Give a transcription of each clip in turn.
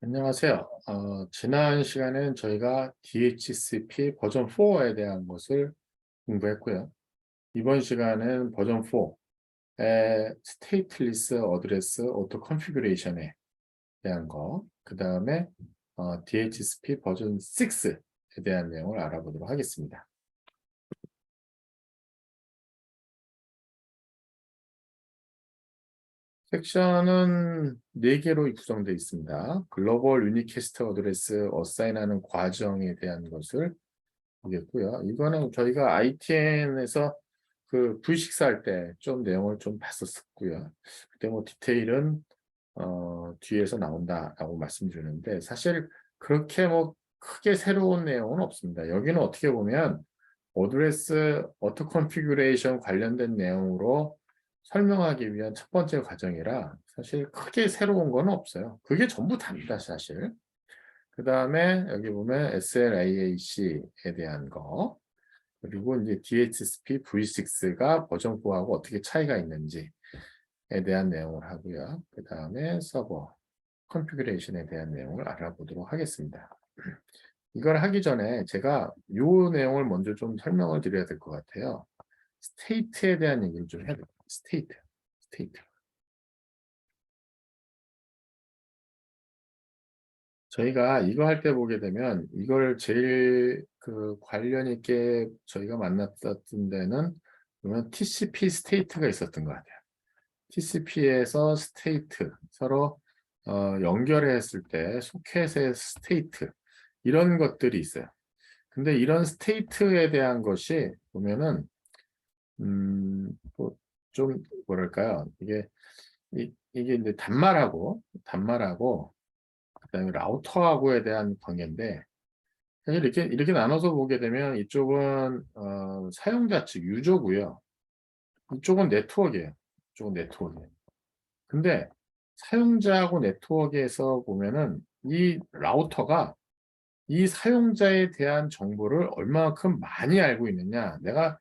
안녕하세요. 지난 시간엔 저희가 DHCP 버전 4에 대한 것을 공부했고요. 이번 시간은 버전 4의 스테이트리스 어드레스 오토 컨피그레이션에 대한 거, 그 다음에 DHCP 버전 6에 대한 내용을 알아보도록 하겠습니다. 섹션은 4개로 구성되어 있습니다. 글로벌 유니캐스트 어드레스 어사인하는 과정에 대한 것을 보겠고요. 이거는 저희가 ITN에서 그 V6 할 때 좀 내용을 좀 봤었고요. 그때 뭐 디테일은 뒤에서 나온다라고 말씀드렸는데 사실 그렇게 뭐 크게 새로운 내용은 없습니다. 여기는 어떻게 보면 어드레스 오토 컨피규레이션 관련된 내용으로 설명하기 위한 첫 번째 과정이라 사실 크게 새로운 건 없어요. 그게 전부 답니다, 사실. 그 다음에 여기 보면 SLAAC에 대한 거, 그리고 이제 DHCP V6가 버전 4하고 어떻게 차이가 있는지에 대한 내용을 하고요. 그 다음에 서버 컨피그레이션에 대한 내용을 알아보도록 하겠습니다. 이걸 하기 전에 제가 이 내용을 먼저 좀 설명을 드려야 될 것 같아요. 스테이트에 대한 얘기를 좀 해야 돼요. 스테이트. 저희가 이거 할 때 보게 되면 이걸 제일 그 관련 있게 저희가 만났던 데는 보면 TCP 스테이트가 있었던 것 같아요. TCP에서 스테이트 서로 연결했을 때 소켓의 스테이트 이런 것들이 있어요. 근데 이런 스테이트에 대한 것이 보면은 뭐좀 뭐랄까요? 이게 이제 단말하고 그다음에 라우터하고에 대한 관계인데 사실 이렇게 나눠서 보게 되면 이쪽은 사용자 측 유저고요. 이쪽은 네트워크예요. 이쪽은 네트워크예요. 근데 사용자하고 네트워크에서 보면은 이 라우터가 이 사용자에 대한 정보를 얼마만큼 많이 알고 있느냐. 내가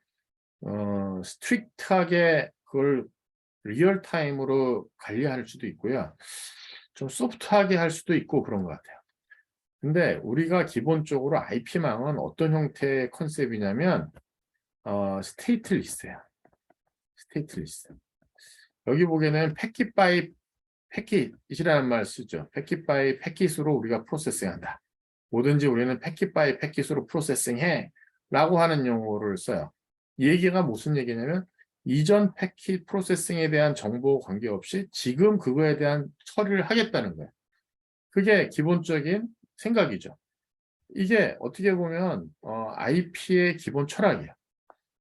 스트릭트하게 그걸 리얼타임으로 관리할 수도 있고요. 좀 소프트하게 할 수도 있고 그런 것 같아요. 근데 우리가 기본적으로 IP망은 어떤 형태의 컨셉이냐면 스테이트 리스트예요. 스테이트 리스트. 여기 보기에는 패킷 바이 패킷이라는 말 쓰죠. 패킷 바이 패킷으로 우리가 프로세싱한다. 뭐든지 우리는 패킷 바이 패킷으로 프로세싱해 라고 하는 용어를 써요. 이 얘기가 무슨 얘기냐면 이전 패킷 프로세싱에 대한 정보 관계없이 지금 그거에 대한 처리를 하겠다는 거예요. 그게 기본적인 생각이죠. 이게 어떻게 보면 IP의 기본 철학이에요.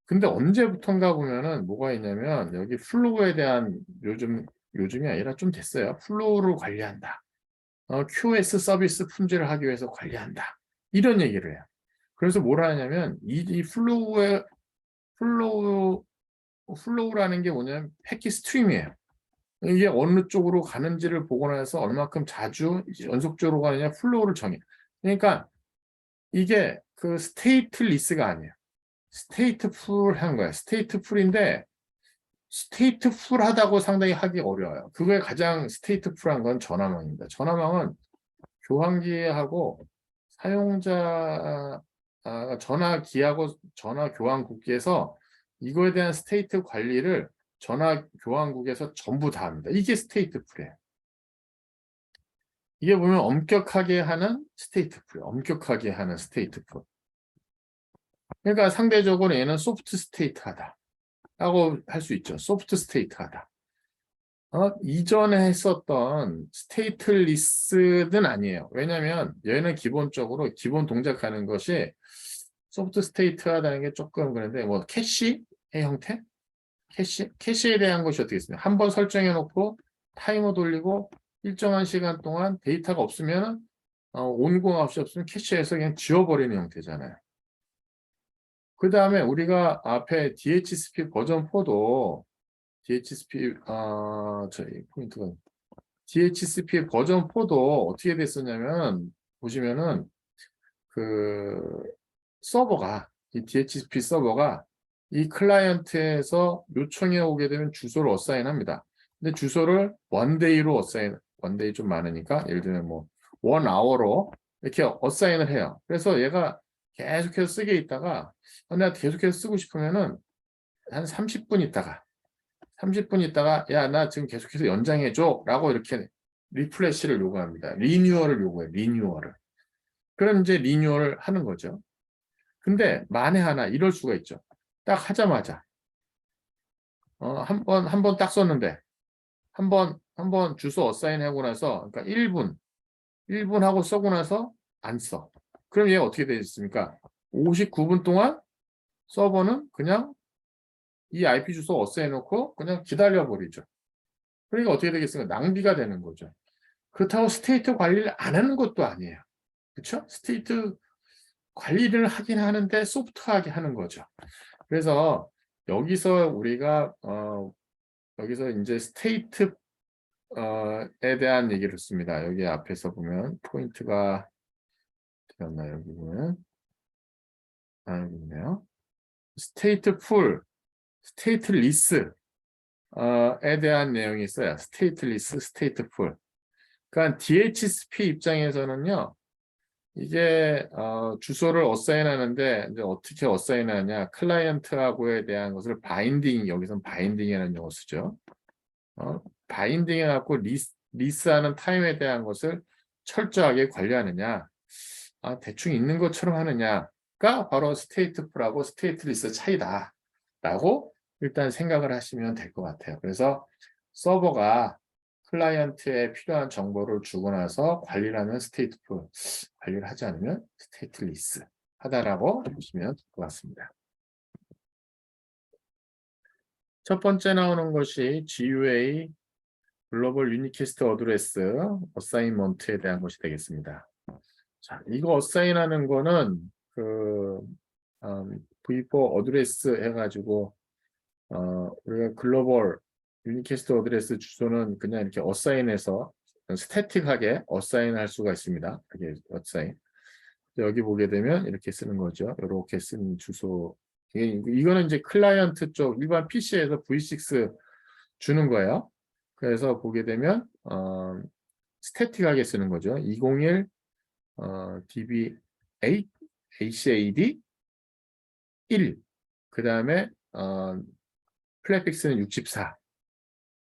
근데 언제부턴가 보면은 뭐가 있냐면 여기 플로우에 대한 요즘이 아니라 좀 됐어요. 플로우를 관리한다. QoS 서비스 품질을 하기 위해서 관리한다. 이런 얘기를 해요. 그래서 뭘 하냐면 이 플로우라는 게 뭐냐면 패킷 스트림이에요. 이게 어느 쪽으로 가는지를 보고 나서 얼마큼 자주 연속적으로 가느냐 플로우를 정해. 그러니까 이게 그 스테이트 리스가 아니에요. 스테이트 풀 한 거야. 스테이트 풀인데 스테이트 풀하다고 상당히 하기 어려워요. 그거에 가장 스테이트 풀한 건 전화망입니다. 전화망은 교환기하고 사용자 전화기하고 전화 교환국에서 이거에 대한 스테이트 관리를 전화 교환국에서 전부 다 합니다. 이게 스테이트 풀이에요. 이게 보면 엄격하게 하는 스테이트 풀이에요. 엄격하게 하는 스테이트 풀. 그러니까 상대적으로 얘는 소프트 스테이트하다 라고 할 수 있죠. 소프트 스테이트하다. 이전에 했었던 스테이트리스는 아니에요. 왜냐하면 얘는 기본적으로 기본 동작하는 것이 소프트 스테이트하다는 게 조금 그런데 뭐 캐시의 형태? 캐시에 대한 것이 어떻게 있습니까? 한번 설정해 놓고 타이머 돌리고 일정한 시간 동안 데이터가 없으면 온공없이 없으면 캐시에서 그냥 지워버리는 형태잖아요. 그 다음에 우리가 앞에 DHCP 버전 4도 DHCP 저희 포인트가 DHCP 버전 4도 어떻게 됐었냐면 보시면은 그 서버가 이 DHCP 서버가 이 클라이언트에서 요청이 오게 되면 주소를 어사인합니다. 근데 주소를 원데이로 어사인, 원데이 좀 많으니까 예를 들면 뭐 1hour로 이렇게 어사인을 해요. 그래서 얘가 계속해서 쓰게 있다가 내가 계속해서 쓰고 싶으면은 한 30분 있다가 야, 나 지금 계속해서 연장해 줘 라고 이렇게 리프레시를 요구합니다. 리뉴얼을 요구해. 리뉴얼을. 그럼 이제 리뉴얼을 하는 거죠. 근데 만에 하나 이럴 수가 있죠. 딱 하자마자 한 번 딱 썼는데 한 번 주소 어사인 하고 나서 그러니까 1분 하고 쓰고 나서 안 써. 그럼 얘 어떻게 되어 있습니까? 59분 동안 서버는 그냥 이 IP 주소 어사인 해놓고 그냥 기다려 버리죠. 그러니까 어떻게 되겠습니까? 낭비가 되는 거죠. 그렇다고 스테이트 관리를 안 하는 것도 아니에요. 그렇죠? 스테이트 관리를 하긴 하는데 소프트하게 하는 거죠. 그래서 여기서 우리가 여기서 이제 스테이트 에 대한 얘기를 씁니다. 여기 앞에서 보면 포인트가 되었나요? 여기 보면 여기 있네요. 스테이트 풀, 스테이트 리스 에 대한 내용이 있어요. 스테이트 리스, 스테이트 풀. 그러니까 DHCP 입장에서는요. 이게 주소를 어사인하는데 이제 어떻게 어사인하냐? 클라이언트하고에 대한 것을 바인딩, 여기선 바인딩이라는 용어 쓰죠. 바인딩해갖고 리스하는 타임에 대한 것을 철저하게 관리하느냐, 대충 있는 것처럼 하느냐가 바로 스테이트 풀하고 스테이트 리스 차이다라고 일단 생각을 하시면 될 것 같아요. 그래서 서버가 클라이언트에 필요한 정보를 주고 나서 관리를 하면 스테이트 풀, 관리를 하지 않으면 스테이트 리스 하다라고 보시면 될 것 같습니다. 첫 번째 나오는 것이 GUA 글로벌 유니캐스트 어드레스 어사인먼트에 대한 것이 되겠습니다. 자, 이거 어사인하는 거는 그 V4 어드레스 해가지고 우리가 글로벌 유니캐스트 어드레스 주소는 그냥 이렇게 어사인해서 스태틱하게 어사인할 수가 있습니다. 이렇게 어사인. 여기 보게 되면 이렇게 쓰는 거죠. 이렇게 쓰는 주소. 이거는 이제 클라이언트 쪽 일반 PC에서 V6 주는 거예요. 그래서 보게 되면 스태틱하게 쓰는 거죠. 201 DB8 HAD 1. 그 다음에 플랫픽스는 64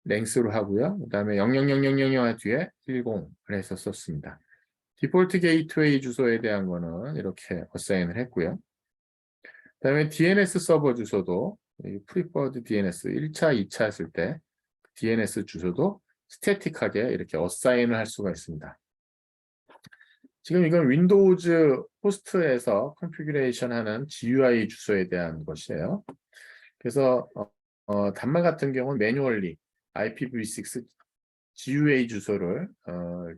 랭스로 하고요. 그 다음에 00000 뒤에 10 그래서 썼습니다. 디폴트 게이트웨이 주소에 대한 거는 이렇게 어사인을 했고요. 그 다음에 DNS 서버 주소도 프리퍼드 DNS 1차, 2차 했을 때 DNS 주소도 스태틱하게 이렇게 어사인을 할 수가 있습니다. 지금 이건 윈도우즈 호스트에서 컨피규레이션 하는 GUI 주소에 대한 것이에요. 그래서 단말 같은 경우는 매뉴얼리 IPv6 GUA 주소를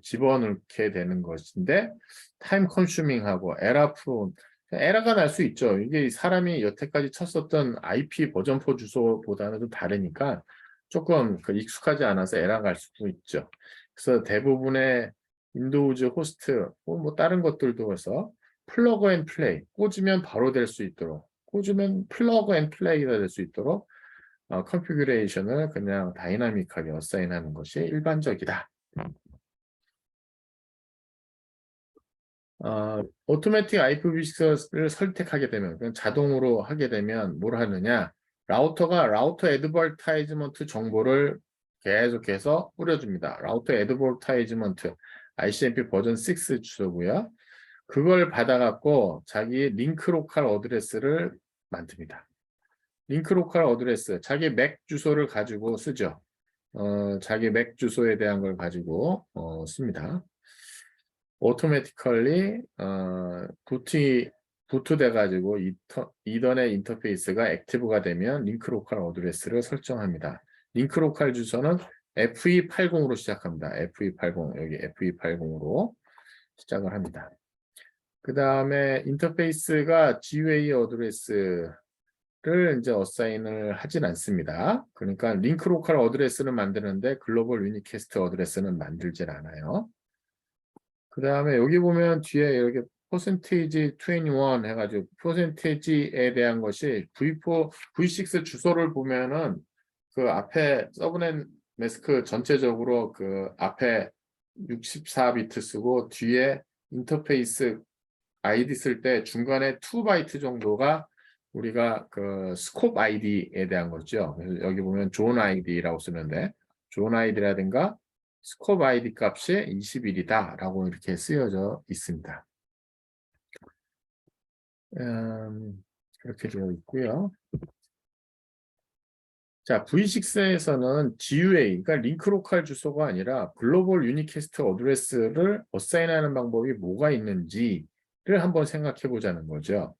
집어넣게 되는 것인데 타임 컨슈밍하고 에러 프론 에러가 날 수 있죠. 이게 사람이 여태까지 쳤었던 IP 버전4 주소보다는 좀 다르니까 조금 익숙하지 않아서 에러가 갈 수도 있죠. 그래서 대부분의 윈도우즈 호스트 뭐 다른 것들도 해서 플러그 앤 플레이 꽂으면 바로 될 수 있도록 꽂으면 플러그 앤 플레이가 될 수 있도록 컨피규레이션을 그냥 다이나믹하게 어사인하는 것이 일반적이다. 오토매틱 IPv6를 선택하게 되면 그냥 자동으로 하게 되면 뭘 하느냐 라우터가 라우터 애드버타이즈먼트 정보를 계속해서 뿌려줍니다. 라우터 애드버타이즈먼트 ICMP 버전 6 주소고요. 그걸 받아갖고 자기 링크 로컬 어드레스를 만듭니다. 링크 로컬 어드레스 자기 맥 주소를 가지고 쓰죠. 자기 맥 주소에 대한 걸 가지고 씁니다. 오토매티컬리 부트돼 가지고 이더넷 인터페이스가 액티브가 되면 링크 로컬 어드레스를 설정합니다. 링크 로컬 주소는 FE80으로 시작합니다. FE80 여기 FE80으로 시작을 합니다. 그 다음에 인터페이스가 GUA 어드레스를 이제 어사인을 하진 않습니다. 그러니까 링크 로컬 어드레스는 만드는데 글로벌 유니캐스트 어드레스는 만들질 않아요. 그 다음에 여기 보면 뒤에 이렇게 퍼센테이지 21 해가지고 퍼센테이지에 대한 것이 V4, V6 주소를 보면은 그 앞에 서브넷 매스크 전체적으로 그 앞에 64비트 쓰고 뒤에 인터페이스 아이디 쓸 때 중간에 2바이트 정도가 우리가 그 스콥 아이디에 대한 거죠. 그래서 여기 보면 존 아이디라고 쓰는데 존 아이디라든가 스콥 아이디 값이 21이다라고 이렇게 쓰여져 있습니다. 그렇게 되어 있고요. 자, V6에서는 GUA, 그러니까 링크 로컬 주소가 아니라 글로벌 유니캐스트 어드레스를 어사인하는 방법이 뭐가 있는지를 한번 생각해 보자는 거죠.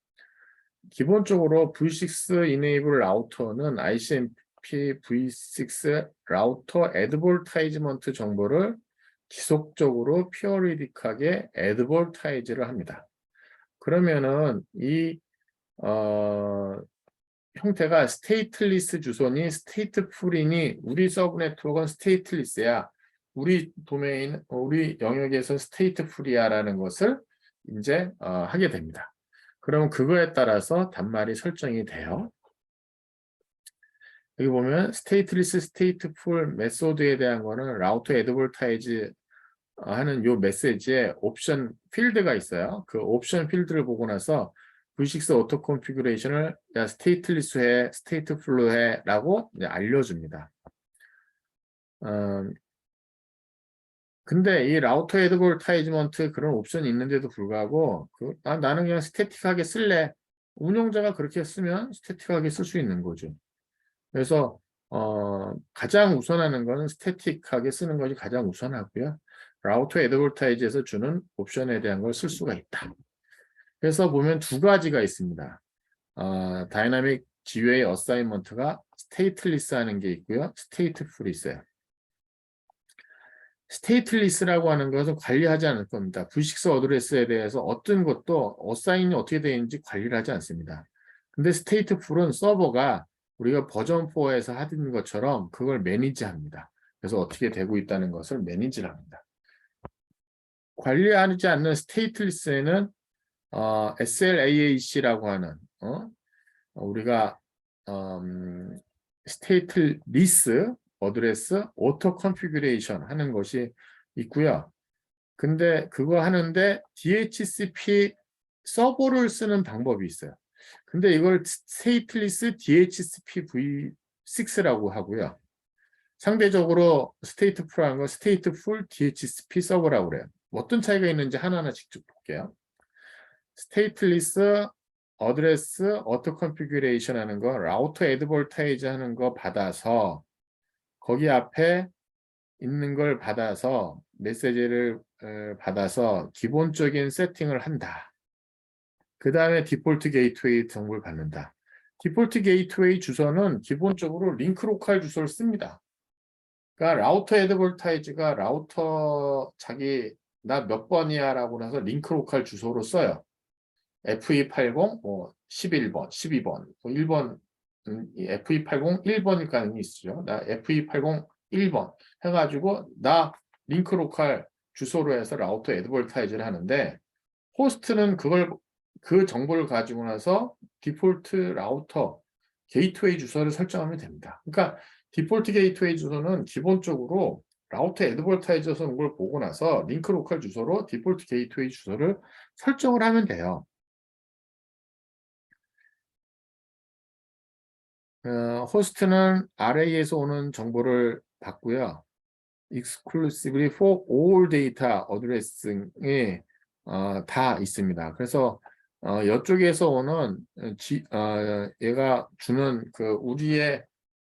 기본적으로 V6 Enable 라우터는 ICMP V6 라우터 애드버타이즈먼트 정보를 지속적으로 피어리딕하게 애드버타이즈를 합니다. 그러면은 이 형태가 스테이트리스 주소니 스테이트풀이니 우리 서브 네트워크는 스테이트리스야. 우리 도메인, 우리 영역에서 스테이트풀이야라는 것을 이제 하게 됩니다. 그럼 그거에 따라서 단말이 설정이 돼요. 여기 보면 스테이트리스 스테이트풀 메소드에 대한 거는 라우터 애드버타이즈 하는 요 메시지에 옵션 필드가 있어요. 그 옵션 필드를 보고 나서 V6 오토 컨피그레이션을 스테이트리스 해, 스테이트풀로 해 라고 알려줍니다. 근데 이 라우터 애드버타이즈먼트 그런 옵션이 있는데도 불구하고 나는 그냥 스태틱하게 쓸래. 운영자가 그렇게 쓰면 스태틱하게 쓸 수 있는 거죠. 그래서 가장 우선하는 거는 스태틱하게 쓰는 것이 가장 우선하고요. 라우터 애드버타이즈에서 주는 옵션에 대한 걸 쓸 수가 있다. 그래서 보면 두 가지가 있습니다. 다이나믹 GUA 어사인먼트가 스테이트리스 하는 게 있고요. 스테이트풀이 있어요. 스테이트리스라고 하는 것은 관리하지 않을 겁니다. V6 어드레스에 대해서 어떤 것도 어사인이 어떻게 되어 있는지 관리를 하지 않습니다. 근데 스테이트풀은 서버가 우리가 버전 4에서 하던 것처럼 그걸 매니지합니다. 그래서 어떻게 되고 있다는 것을 매니지를 합니다. 관리하지 않는 스테이트리스에는 SLAAC라고 하는 우리가 스테이트리스 어드레스 오토 컨피그레이션 하는 것이 있고요. 근데 그거 하는데 DHCP 서버를 쓰는 방법이 있어요. 근데 이걸 스테이트리스 DHCP V6라고 하고요. 상대적으로 스테이트풀한 건 스테이트풀 DHCP 서버라고 그래요. 어떤 차이가 있는지 하나하나 직접 볼게요. 스테이트리스 어드레스 오토 컨피그레이션 하는 거 라우터 애드버타이즈 하는 거 받아서 거기 앞에 있는 걸 받아서 메시지를 받아서 기본적인 세팅을 한다. 그 다음에 디폴트 게이트웨이 정보를 받는다. 디폴트 게이트웨이 주소는 기본적으로 링크 로컬 주소를 씁니다. 그러니까 라우터 애드버타이즈가 라우터 자기 나 몇 번이야 라고 나서 링크 로컬 주소로 써요. FE80 뭐 11번, 12번, 뭐 1번 FE80 1번일 가능성이 있죠. 나 FE80 1번 해가지고 나 링크 로컬 주소로 해서 라우터 애드버타이즈를 하는데 호스트는 그 정보를 가지고 나서 디폴트 라우터 게이트웨이 주소를 설정하면 됩니다. 그러니까 디폴트 게이트웨이 주소는 기본적으로 라우터 애드버타이즈에서 온 걸 보고 나서 링크 로컬 주소로 디폴트 게이트웨이 주소를 설정을 하면 돼요. 호스트는 RA에서 오는 정보를 받고요. exclusively for all data addressing이 다 있습니다. 그래서 이쪽에서 오는 얘가 주는 그 우리의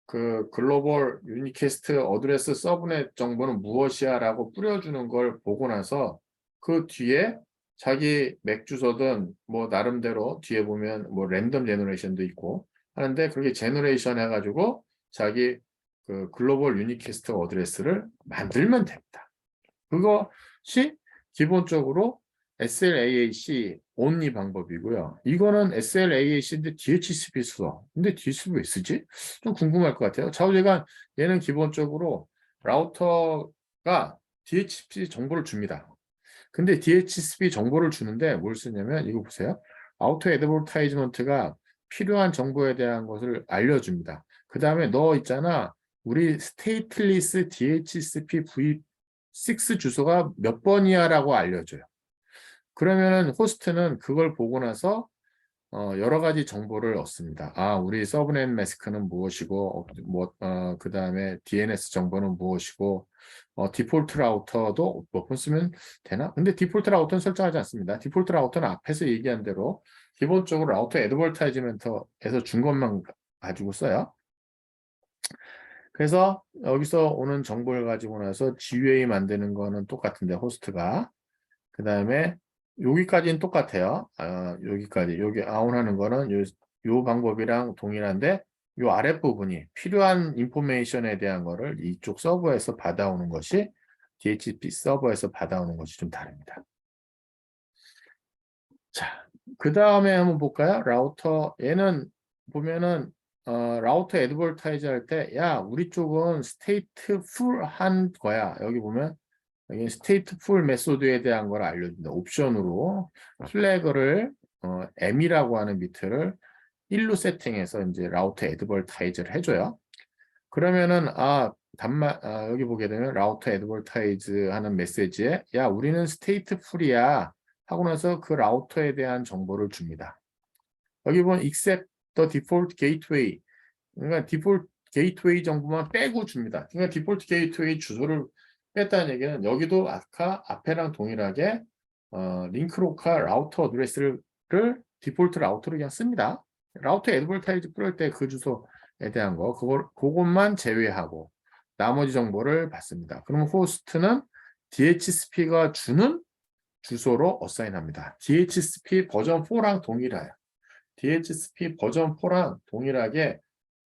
그 글로벌 유니캐스트 어드레스 서브넷 정보는 무엇이야라고 뿌려주는 걸 보고 나서 그 뒤에 자기 맥 주소든 뭐 나름대로 뒤에 보면 뭐 랜덤 제너레이션도 있고 하는데 그렇게 제너레이션 해가지고 자기 그 글로벌 유니캐스트 어드레스를 만들면 됩니다. 그것이 기본적으로 SLAAC only 방법이고요. 이거는 SLAAC인데 DHCP 써. 근데 DHCP 왜 쓰지? 좀 궁금할 것 같아요. 좌우대간 얘는 기본적으로 라우터가 DHCP 정보를 줍니다. 근데 DHCP 정보를 주는데 뭘 쓰냐면 이거 보세요. 아우터 애드버타이즈먼트가 필요한 정보에 대한 것을 알려줍니다. 그 다음에 너 있잖아. 우리 스테이트리스 DHCP 6 주소가 몇 번이야라고 알려줘요. 그러면은 호스트는 그걸 보고 나서 여러 가지 정보를 얻습니다. 아, 우리 서브넷 마스크는 무엇이고, 그 다음에 DNS 정보는 무엇이고, 디폴트 라우터도 몇 번 쓰면 되나? 근데 디폴트 라우터는 설정하지 않습니다. 디폴트 라우터는 앞에서 얘기한 대로 기본적으로 라우터 애드버타이즈먼트에서 준 것만 가지고 써요. 그래서 여기서 오는 정보를 가지고 나서 GUA 만드는 거는 똑같은데, 호스트가. 그 다음에 여기까지는 똑같아요. 여기까지. 여기 아웃하는 거는 요 방법이랑 동일한데 요 아랫부분이 필요한 인포메이션에 대한 거를 이쪽 서버에서 받아오는 것이 DHCP 서버에서 받아오는 것이 좀 다릅니다. 자, 그 다음에 한번 볼까요? 라우터. 얘는 보면은 라우터 애드버타이즈 할 때 야, 우리 쪽은 스테이트풀 한 거야. 여기 보면 여기 스테이트풀 메소드에 대한 걸 알려준다. 옵션으로 플래그를 M이라고 하는 비트를 1로 세팅해서 이제 라우터 애드버타이즈를 해줘요. 그러면은 여기 보게 되면 라우터 애드버타이즈 하는 메시지에 야, 우리는 스테이트풀이야 하고 나서 그 라우터에 대한 정보를 줍니다. 여기 보면 except the default gateway, 그러니까 디폴트 게이트웨이 정보만 빼고 줍니다. 그러니까 디폴트 게이트웨이 주소를 뺐다는 얘기는 여기도 아까 앞에랑 동일하게 링크로카 라우터 어드레스를 디폴트 라우터로 그냥 씁니다. 라우터 애드버타이즈 뿌릴 때 그 주소에 대한 그것만 제외하고 나머지 정보를 받습니다. 그러면 호스트는 DHCP가 주는 주소로 어사인합니다. DHCP 버전 4랑 동일해요. DHCP 버전 4랑 동일하게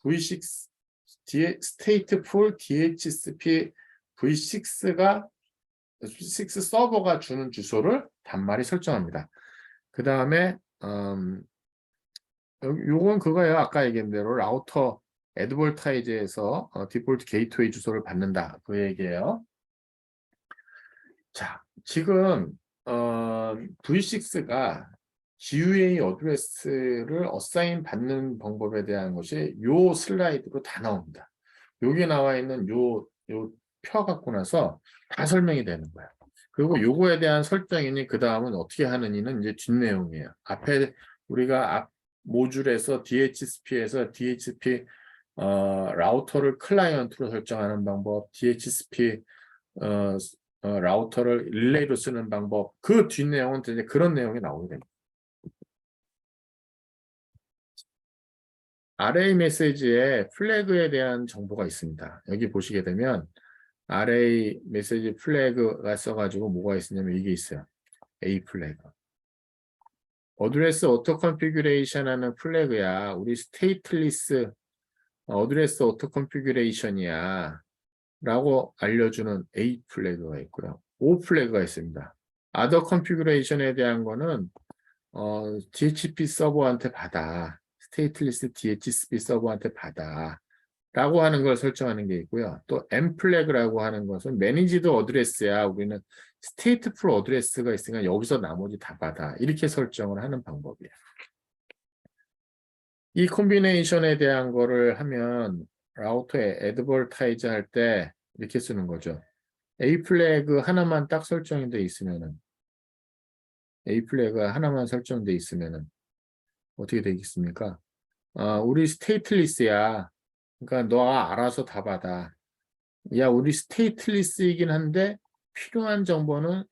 V6 stateful DHCP V6가 6 서버가 주는 주소를 단말이 설정합니다. 그 다음에 요건 그거예요. 아까 얘기한 대로 라우터 애드버타이즈에서 디폴트 게이트웨이 주소를 받는다. 그 얘기예요. 자, 지금 V6가 GUA 어드레스를 어사인 받는 방법에 대한 것이 요 슬라이드로 다 나옵니다. 여기 나와 있는 요 표 갖고 나서 다 설명이 되는 거예요. 그리고 요거에 대한 설정이니 그 다음은 어떻게 하느니는 이제 뒷내용이에요. 앞에 우리가 앞 모듈에서 DHCP에서 DHCP 라우터를 클라이언트로 설정하는 방법, DHCP 라우터를 릴레이로 쓰는 방법, 그 뒷내용은 이제 그런 내용이 나오게 됩니다. array 메시지에 플래그에 대한 정보가 있습니다. 여기 보시게 되면 array 메시지 플래그가 써가지고 뭐가 있으냐면 이게 있어요. A 플래그. 어드레스 오토 컨피규레이션 하는 플래그야. 우리 스테이트리스 어드레스 오토 컨피규레이션이야 라고 알려주는 A 플래그가 있고요. O 플래그가 있습니다. other configuration에 대한 거는 DHCP 서버한테 받아. 스테이트리스 DHCP 서버한테 받아. 라고 하는 걸 설정하는 게 있고요. 또 M 플래그라고 하는 것은 매니지드 어드레스야. 우리는 스테이트풀 어드레스가 있으니까 여기서 나머지 다 받아. 이렇게 설정을 하는 방법이에요. 이 콤비네이션에 대한 거를 하면 라우터에 애드버타이즈 할 때 이렇게 쓰는 거죠. A 플래그 하나만 딱 설정돼 있으면은 A 플래그가 하나만 설정돼 있으면은 어떻게 되겠습니까? 우리 스테이트리스야. 그러니까 너가 알아서 다 받아. 야, 우리 스테이트리스이긴 한데 필요한 정보는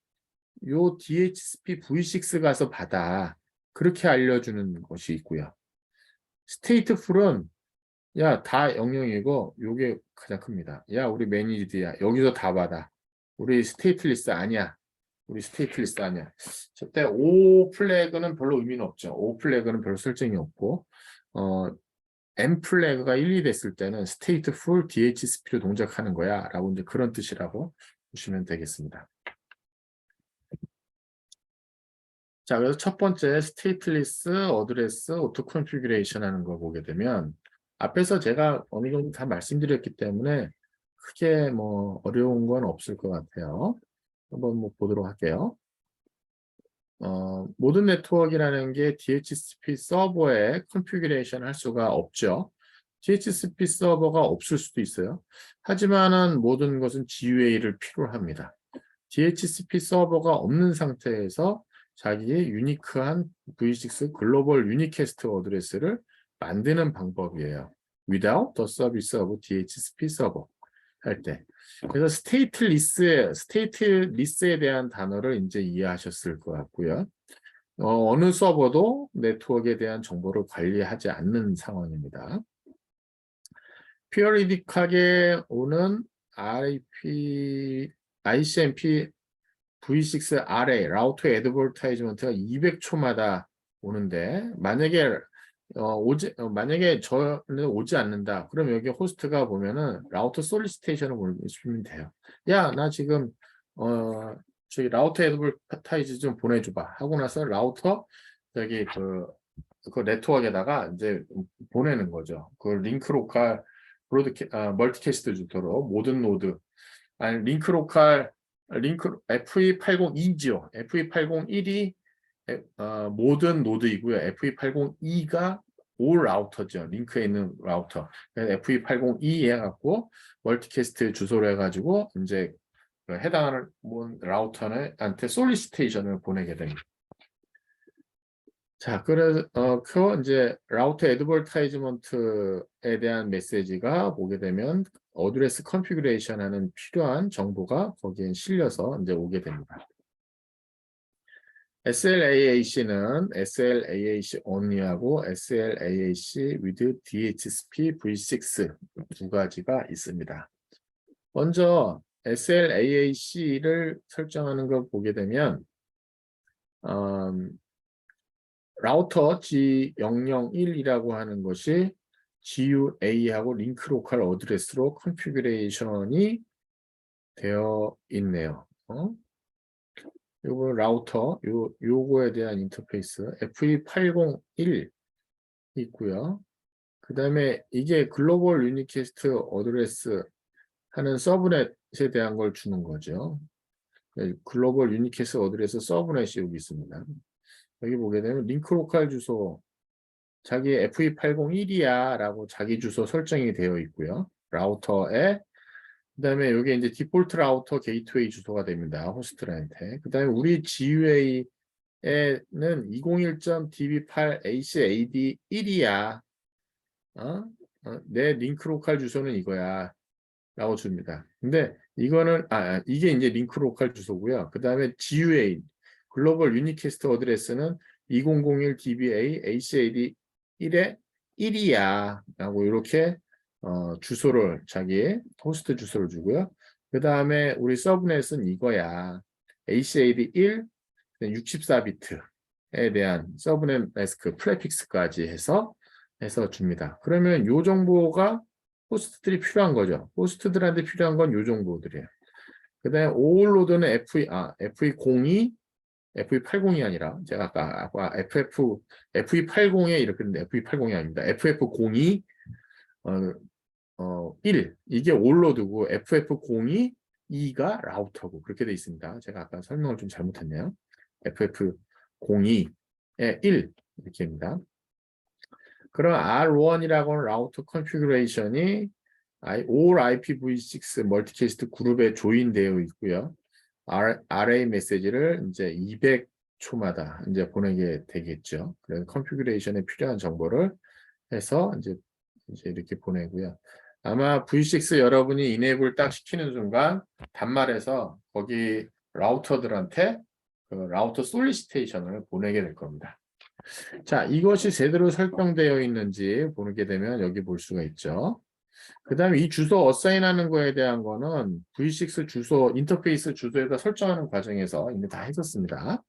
요 DHCP V6 가서 받아. 그렇게 알려주는 것이 있고요. 스테이트풀은 야, 다 영역이고 요게 가장 큽니다. 야, 우리 매니지드야. 여기서 다 받아. 우리 스테이트리스 아니야. 우리 스테이트리스 아니야. 저때 O 플래그는 별로 의미는 없죠. O 플래그는 별로 설정이 없고 M 플래그가 1, 2 됐을 때는 stateful DHCP로 동작하는 거야 라고 이제 그런 뜻이라고 보시면 되겠습니다. 자, 그래서 첫 번째 stateless address auto configuration 하는 거 보게 되면 앞에서 제가 어느 정도 다 말씀드렸기 때문에 크게 뭐 어려운 건 없을 것 같아요. 한번 뭐 보도록 할게요. 모든 네트워크라는 게 DHCP 서버에 컨피규레이션 할 수가 없죠. DHCP 서버가 없을 수도 있어요. 하지만은 모든 것은 GUA를 필요로 합니다. DHCP 서버가 없는 상태에서 자기의 유니크한 V6 글로벌 유니캐스트 어드레스를 만드는 방법이에요. Without the service of DHCP 서버 할 때. 그래서 스테이트리스에 대한 단어를 이제 이해하셨을 것 같고요. 어느 서버도 네트워크에 대한 정보를 관리하지 않는 상황입니다. 피어리딕하게 오는 ICMP V6 RA 라우터 애드버타이즈먼트가 200초마다 오는데 만약에 저는 오지 않는다. 그럼 여기 호스트가 보면은 라우터 솔리시테이션을 보내주면 돼요. 야, 나 지금 저기 라우터 애드버타이즈 좀 보내줘봐. 하고 나서 라우터 저기 그 네트워크에다가 이제 보내는 거죠. 그 링크 로컬 멀티캐스트 주소로 모든 노드 아니 링크 FE802죠. FE801이 모든 노드이고요. FE802가 올 라우터죠. 링크에 있는 라우터. FE802 해갖고 멀티캐스트 주소로 해가지고 이제 해당하는 라우터한테 솔리시테이션을 보내게 됩니다. 자, 그래서 이제 라우터 애드버타이즈먼트에 대한 메시지가 보게 되면 어드레스 컨피그레이션 하는 필요한 정보가 거기에 실려서 이제 오게 됩니다. SLAAC는 SLAAC only하고 SLAAC with DHCP V6 두 가지가 있습니다. 먼저 SLAAC를 설정하는 걸 보게 되면 라우터 G001이라고 하는 것이 GUA하고 링크 로컬 어드레스로 컨피그레이션이 되어 있네요. 요거 라우터 요거에 대한 인터페이스 FE801 있고요. 그 다음에 이게 글로벌 유니캐스트 어드레스 하는 서브넷에 대한 걸 주는 거죠. 글로벌 유니캐스트 어드레스 서브넷이 여기 있습니다. 여기 보게 되면 링크 로컬 주소 자기 FE801이야 라고 자기 주소 설정이 되어 있고요. 라우터에 그 다음에 여기 이제 디폴트 라우터 게이트웨이 주소가 됩니다. 호스트한테. 그 다음에 우리 GUA에는 201.db8acad1이야. 내 링크 로컬 주소는 이거야. 라고 줍니다. 근데 이거는 이게 이제 링크 로컬 주소고요. 그 다음에 GUA 글로벌 유니캐스트 어드레스는 2001 DBA ACAD 1에 1이야 라고 이렇게 주소를 자기의 호스트 주소를 주고요. 그 다음에 우리 서브넷은 이거야. ACAD 1 64비트에 대한 서브넷 매스크 프레픽스까지 해서 줍니다. 그러면 이 정보가 호스트들이 필요한 거죠. 호스트들한테 필요한 건 이 정보들이에요. 그 다음에 오버로드는 FE02 FE80이 아니라 제가 아까 FE80에 이렇게 했는데 FE80이 아닙니다. FF02 1 이게 올로드고 FF02가 라우터고 그렇게 돼 있습니다. 제가 아까 설명을 좀 잘못했네요. FF02에 1 이렇게입니다. 그럼 R1이라고 하는 라우터 컨피그레이션이 all IPv6 멀티캐스트 그룹에 조인되어 있고요. RA 메시지를 이제 200초마다 이제 보내게 되겠죠. 그래서 컨피그레이션에 필요한 정보를 해서 이제 이렇게 보내고요. 아마 V6 여러분이 이네이블 딱 시키는 순간 단말에서 거기 라우터들한테 그 라우터 솔리시테이션을 보내게 될 겁니다. 자, 이것이 제대로 설정되어 있는지 보게 되면 여기 볼 수가 있죠. 그 다음에 이 주소 어사인하는 거에 대한 거는 V6 주소, 인터페이스 주소에다 설정하는 과정에서 이미 다 했었습니다.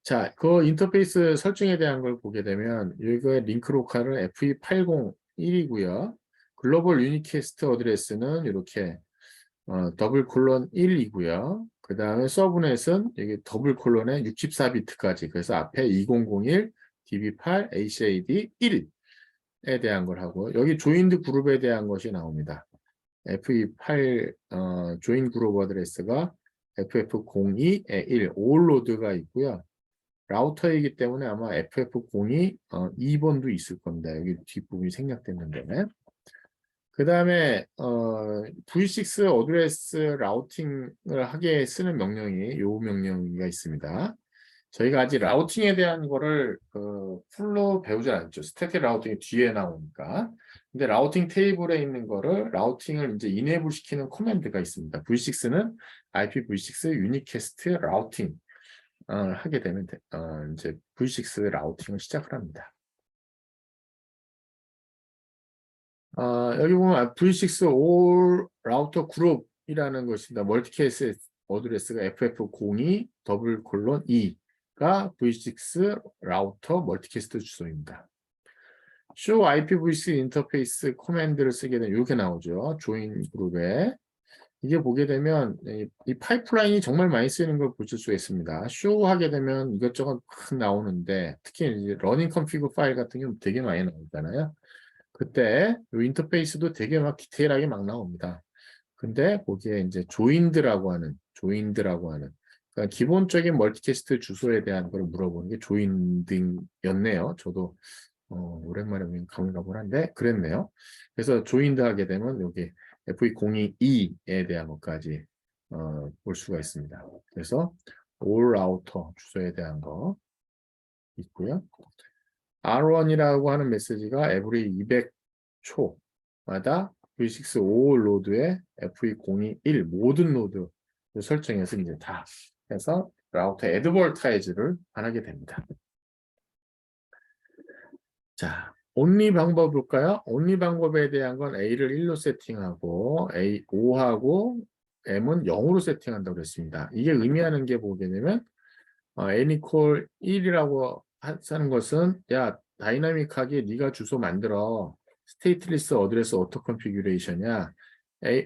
자, 그 인터페이스 설정에 대한 걸 보게 되면 이거의 링크 로컬은 FE801이고요. 글로벌 유니캐스트 어드레스는 이렇게 더블 콜론 1이고요. 그 다음에 서브넷은 여기 더블 콜론에 64비트까지 그래서 앞에 2001 DB8 ACAD 1에 대한 걸 하고 여기 조인드 그룹에 대한 것이 나옵니다. FE8 조인 그룹 어드레스가 FF02에 1 오버로드가 있고요. 라우터이기 때문에 아마 FF02 2번도 있을 겁니다. 여기 뒷부분이 생략됐는데 그 다음에 V6 어드레스 라우팅을 하게 쓰는 명령이 요 명령이 있습니다. 저희가 아직 라우팅에 대한 거를 풀로 배우지 않았죠. 스태틱 라우팅이 뒤에 나오니까. 근데 라우팅 테이블에 있는 거를 라우팅을 이제 이네이블 시키는 코맨드가 있습니다. V6는 IPv6 유니캐스트 라우팅 하게 되면 이제 V6 라우팅을 시작을 합니다. 여기 보면 V6 All Router Group이라는 것입니다. 멀티케이스 어드레스가 FF02 :E 가 V6 라우터 멀티캐스트 주소입니다. Show IPv6 인터페이스 코맨드를 쓰게 되면 이렇게 나오죠. join 그룹에. 이게 보게 되면 이 파이프라인이 정말 많이 쓰이는 걸 보실 수가 있습니다. show 하게 되면 이것저것 막 나오는데 특히 이제 running config 파일 같은 경우는 되게 많이 나오잖아요. 그때 이 인터페이스도 되게 막 디테일하게 막 나옵니다. 근데 거기에 이제 조인드라고 하는 그러니까 기본적인 멀티캐스트 주소에 대한 걸 물어보는 게 조인드였네요. 저도 오랜만에 가물가물 한데 그랬네요. 그래서 조인드 하게 되면 여기 FE02E에 대한 것까지 볼 수가 있습니다. 그래서 all router 주소에 대한 거 있고요. R1이라고 하는 메시지가 every 200초마다 V6 all 로드에 FE021 모든 로드 설정해서 이제 다 해서 라우터 애드버타이즈를 반하게 됩니다. 자, only 방법 볼까요? only 방법에 대한 건 A를 1로 세팅하고 A 5하고 M은 0으로 세팅한다고 했습니다. 이게 의미하는 게 보게 되면 애니콜 1이라고 하는 것은 야 다이나믹하게 네가 주소 만들어 스테이트리스 어드레스 오토 컨피규레이션이야.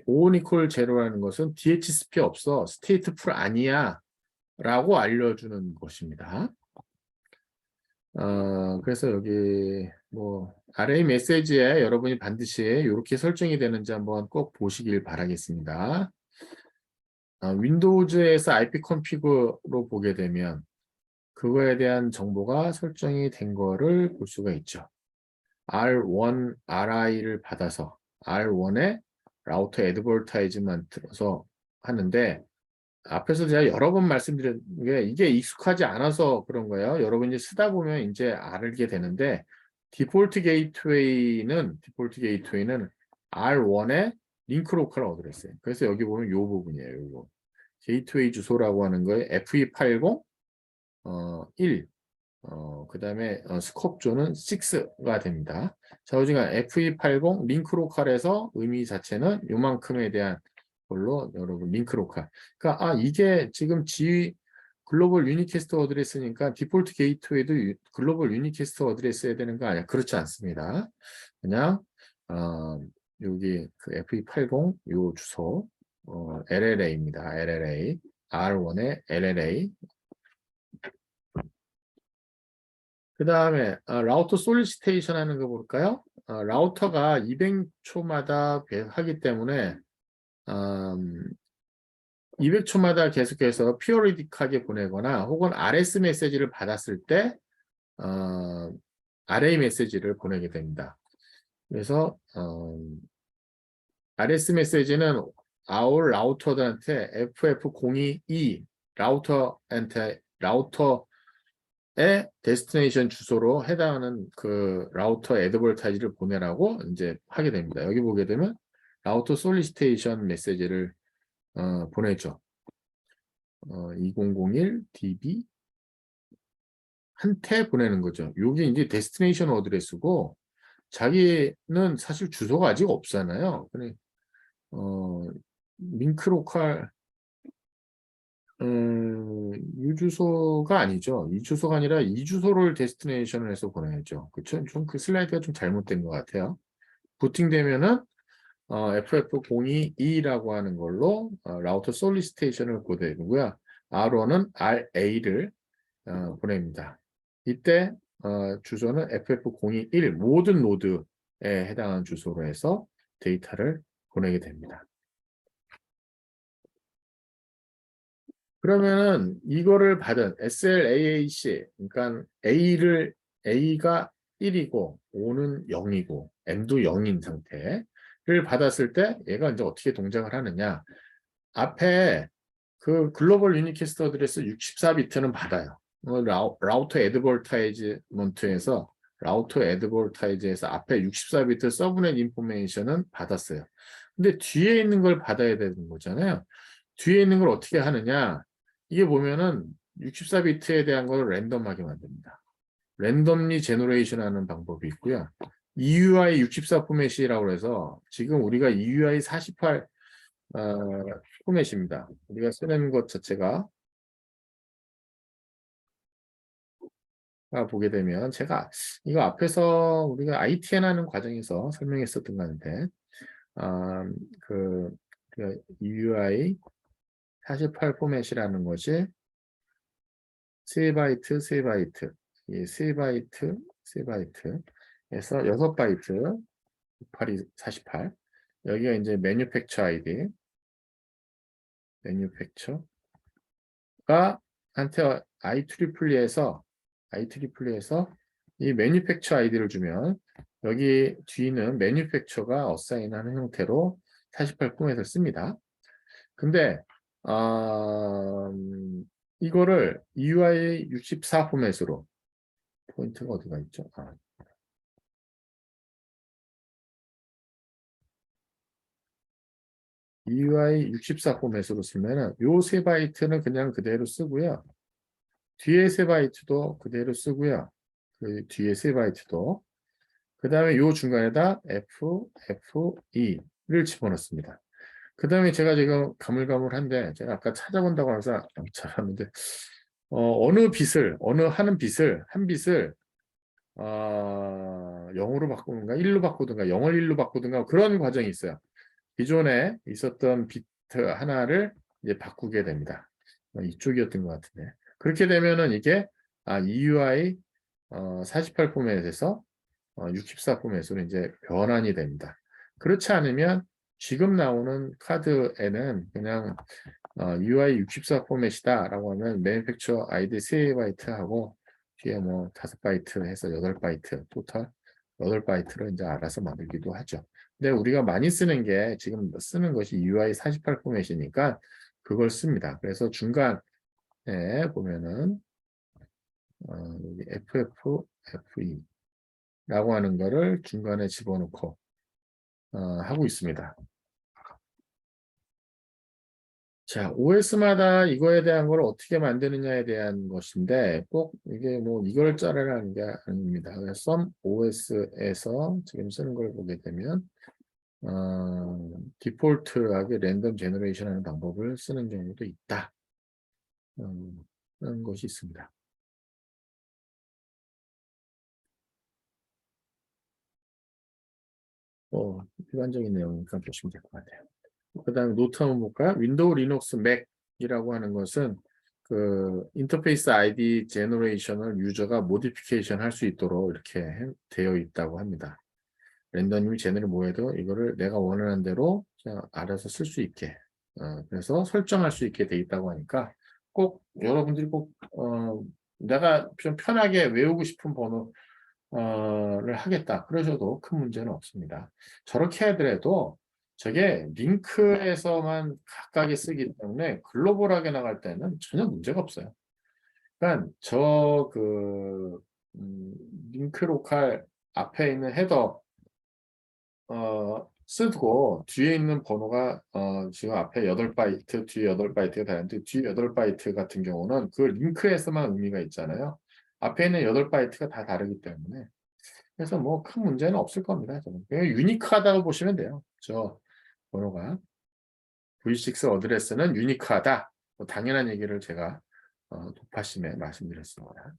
오니콜 제로라는 것은 DHCP 없어 스테이트 풀 아니야 라고 알려주는 것입니다. 그래서 여기 뭐 array 메시지에 여러분이 반드시 이렇게 설정이 되는지 한번 꼭 보시길 바라겠습니다. 윈도우즈에서 IP 컨피그로 보게 되면 그거에 대한 정보가 설정이 된 거를 볼 수가 있죠. R1, RI를 받아서 R1에 라우터 애드버타이즈만 들어서 하는데 앞에서 제가 여러 번 말씀드린 게 이게 익숙하지 않아서 그런 거예요. 여러분이 쓰다 보면 이제 알게 되는데 디폴트 게이트웨이는 R1에 링크 로컬 어드레스예요. 그래서 여기 보면 이 부분이에요. 이거. 게이트웨이 주소라고 하는 거에 FE80 1 그 다음에 스콥존은 6가 됩니다. 자, 오지간 FE80 링크 로컬에서 의미 자체는 요만큼에 대한 걸로 여러분 링크 로컬. 그러니까 이게 지금 글로벌 유니캐스트 어드레스니까 디폴트 게이트웨이도 글로벌 유니캐스트 어드레스여야 되는 거 아니야? 그렇지 않습니다. 그냥 여기 그 FE80 요 주소 LLA입니다. LLA R1의 LLA. 그 다음에 라우터 솔리시테이션 하는 거 볼까요? 라우터가 200초마다 하기 때문에 200초마다 계속해서 피어리딕하게 보내거나 혹은 RS 메시지를 받았을 때 RA 메시지를 보내게 됩니다. 그래서 RS 메시지는 our 라우터들한테 FF02E 라우터의 데스티네이션 주소로 해당하는 그 라우터 애드버타이즈를 보내라고 이제 하게 됩니다. 여기 보게 되면 라우터 솔리시테이션 메시지를 보내죠. 2001 DB 한테 보내는 거죠. 여기 이제 데스티네이션 어드레스고 자기는 사실 주소가 아직 없잖아요. 그래 링크 로컬 이 주소가 아니죠. 이 주소가 아니라 이 주소를 데스티네이션을 해서 보내야죠. 그렇죠? 좀 그 슬라이드가 좀 잘못된 것 같아요. 부팅되면은 FF02E라고 하는 걸로 라우터 솔리시테이션을 보내고요. R1은 RA를 보냅니다. 이때 주소는 FF021 모든 노드에 해당하는 주소로 해서 데이터를 보내게 됩니다. 그러면은 이거를 받은 SLAAC, 그러니까 A가 1이고 O는 0이고 M도 0인 상태. 받았을 때 얘가 이제 어떻게 동작을 하느냐. 앞에 그 글로벌 유니캐스트 어드레스 64비트는 받아요. 라우터 애드버타이즈먼트에서 앞에 64비트 서브넷 인포메이션은 받았어요. 근데 뒤에 있는 걸 받아야 되는 거잖아요. 뒤에 있는 걸 어떻게 하느냐. 이게 보면은 64비트에 대한 걸 랜덤하게 만듭니다. 랜덤리 제너레이션 하는 방법이 있고요. EUI 64 포맷이라고 해서 지금 우리가 EUI 48 포맷입니다. 우리가 쓰는 것 자체가 보게 되면 제가 이거 앞에서 우리가 ITN 하는 과정에서 설명했었던 건데 그 EUI 48 포맷이라는 것이 3바이트, 3바이트, 이 3바이트, 3바이트에서 6바이트, 8이 48. 여기가 이제 매뉴팩처 아이디, 매뉴팩처가 한테 IEEE에서 이 매뉴팩처 아이디를 주면 여기 뒤는 매뉴팩처가 어사인하는 형태로 48 포맷을 씁니다. 근데 이거를 EUI 64 포맷으로 포인트가 어디가 있죠? EUI 64 포맷으로 쓰면은 요 3바이트는 그냥 그대로 쓰고요. 뒤에 3바이트도 그대로 쓰고요. 그 뒤에 3바이트도. 그 다음에 요 중간에다 FE를 집어넣습니다. 그 다음에 제가 지금 가물가물한데 제가 아까 찾아본다고 해서 잘하는데 한 빛을 0으로 바꾸든가 1로 바꾸든가 0을 1로 바꾸든가 그런 과정이 있어요. 기존에 있었던 비트 하나를 이제 바꾸게 됩니다. 이쪽이었던 것 같은데. 그렇게 되면은 이게 EUI 48 포맷에서 64 포맷으로 이제 변환이 됩니다. 그렇지 않으면 지금 나오는 카드에는 그냥 UI 64 포맷이다라고 하면 매니팩처 아이디 3바이트하고 뒤에 뭐 5바이트 해서 8바이트 토탈 8바이트로 이제 알아서 만들기도 하죠. 근데 우리가 많이 쓰는 게 지금 쓰는 것이 UI 48 포맷이니까 그걸 씁니다. 그래서 중간에 보면은 여기 FFFE라고 하는 거를 중간에 집어넣고 하고 있습니다. 자, OS마다 이거에 대한 걸 어떻게 만드느냐에 대한 것인데 꼭 이게 뭐 이걸 짜라라는 게 아닙니다. 그래서 OS에서 지금 쓰는 걸 보게 되면 디폴트하게 랜덤 제너레이션 하는 방법을 쓰는 경우도 있다. 그런 것이 있습니다. 일반적인 내용이니까 보시면 될 것 같아요. 그 다음에 노트 한번 볼까요? 윈도우, 리눅스, 맥이라고 하는 것은 그 인터페이스 아이디 제너레이션을 유저가 모디피케이션 할 수 있도록 이렇게 되어 있다고 합니다. 랜덤이 제너를 뭐해도 이거를 내가 원하는 대로 그냥 알아서 쓸 수 있게 그래서 설정할 수 있게 돼 있다고 하니까 꼭 여러분들이 꼭 내가 좀 편하게 외우고 싶은 번호를 하겠다 그러셔도 큰 문제는 없습니다. 저렇게 하더라도 저게 링크에서만 각각에 쓰기 때문에 글로벌하게 나갈 때는 전혀 문제가 없어요. 그러니까 링크 로컬 앞에 있는 헤더 쓰고 뒤에 있는 번호가 지금 앞에 8바이트, 뒤에 8바이트가 다른데 뒤에 8바이트 같은 경우는 그 링크에서만 의미가 있잖아요. 앞에 있는 8바이트가 다 다르기 때문에 그래서 뭐 큰 문제는 없을 겁니다. 저는. 그냥 유니크하다고 보시면 돼요. 저 번호가 V6 어드레스는 유니크하다. 뭐 당연한 얘기를 제가 독파심에 말씀드렸습니다.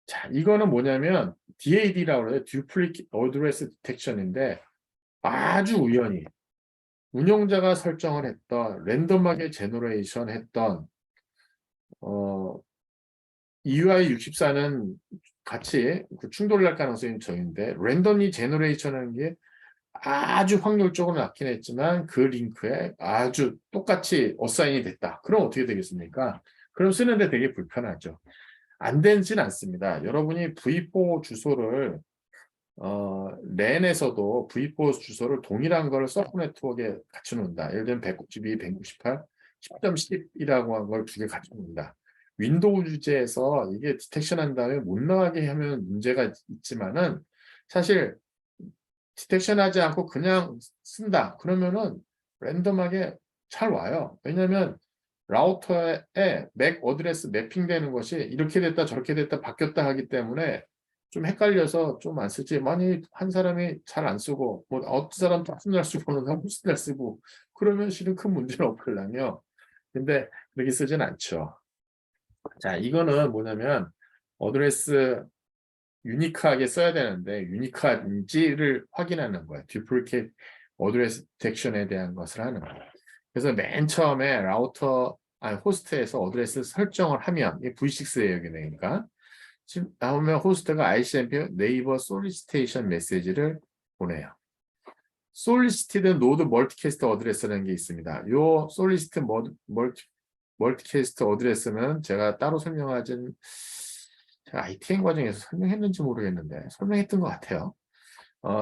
자, 이거는 뭐냐면 DAD라고 해요. Duplicate Address Detection인데 아주 우연히 운영자가 설정을 했던 랜덤하게 제너레이션 했던 EUI 64는 같이 그 충돌할 가능성이 적은데 랜덤리 제너레이션 하는 게 아주 확률적으로 낮긴 했지만 그 링크에 아주 똑같이 어사인이 됐다. 그럼 어떻게 되겠습니까? 그럼 쓰는데 되게 불편하죠. 안 되진 않습니다. 여러분이 V4 주소를 랜에서도 V4 주소를 동일한 걸 서브 네트워크에 갖춰 놓는다. 예를 들면 192, 168, 10.10이라고 한 걸 두 개 갖춰 놓는다. 윈도우 주제에서 이게 디텍션 한 다음에 못 나가게 하면 문제가 있지만은 사실 디텍션 하지 않고 그냥 쓴다. 그러면은 랜덤하게 잘 와요. 왜냐면 라우터에 맥 어드레스 매핑되는 것이 이렇게 됐다 저렇게 됐다 바뀌었다 하기 때문에 좀 헷갈려서 좀 안 쓰지. 만약 한 사람이 잘 안 쓰고 뭐 어떤 사람 무슨 날 쓰고 어느 사람 무슨 날 쓰고 그러면 실은 큰 문제는 없을라며. 근데 그렇게 쓰진 않죠. 자, 이거는 뭐냐면 어드레스 유니크하게 써야 되는데 유니크한지를 확인하는 거예요. 듀플리케이트 어드레스 디텍션에 대한 것을 하는 거예요. 그래서 맨 처음에 라우터 호스트에서 어드레스 설정을 하면 이게 V6예요, 여기 되니까 지금 나오면 호스트가 ICMP 네이버 솔리시테이션 메시지를 보내요. 솔리시티드 노드 멀티캐스트 어드레스라는 게 있습니다. 요 솔리시트 멀티캐스트 어드레스는 제가 따로 설명하진 제가 ITN 과정에서 설명했는지 모르겠는데 설명했던 것 같아요.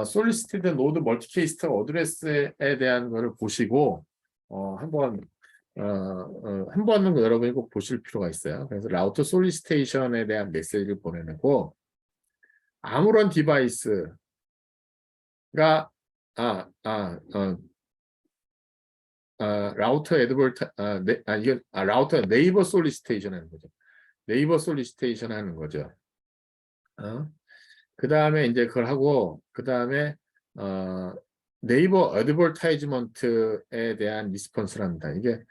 솔리시티드 노드 멀티캐스트 어드레스에 대한 거를 보시고 한번 한번 여러분이 꼭 보실 필요가 있어요. 그래서 라우터 솔리시테이션에 대한 메시지를 보내고 아무런 디바이스가 라우터 라우터 네이버 솔리시테이션 하는 거죠. 네이버 솔리시테이션 하는 거죠. 그 다음에 이제 그걸 하고 그 다음에 네이버 어드버타이즈먼트에 대한 리스폰스를 합니다. 이게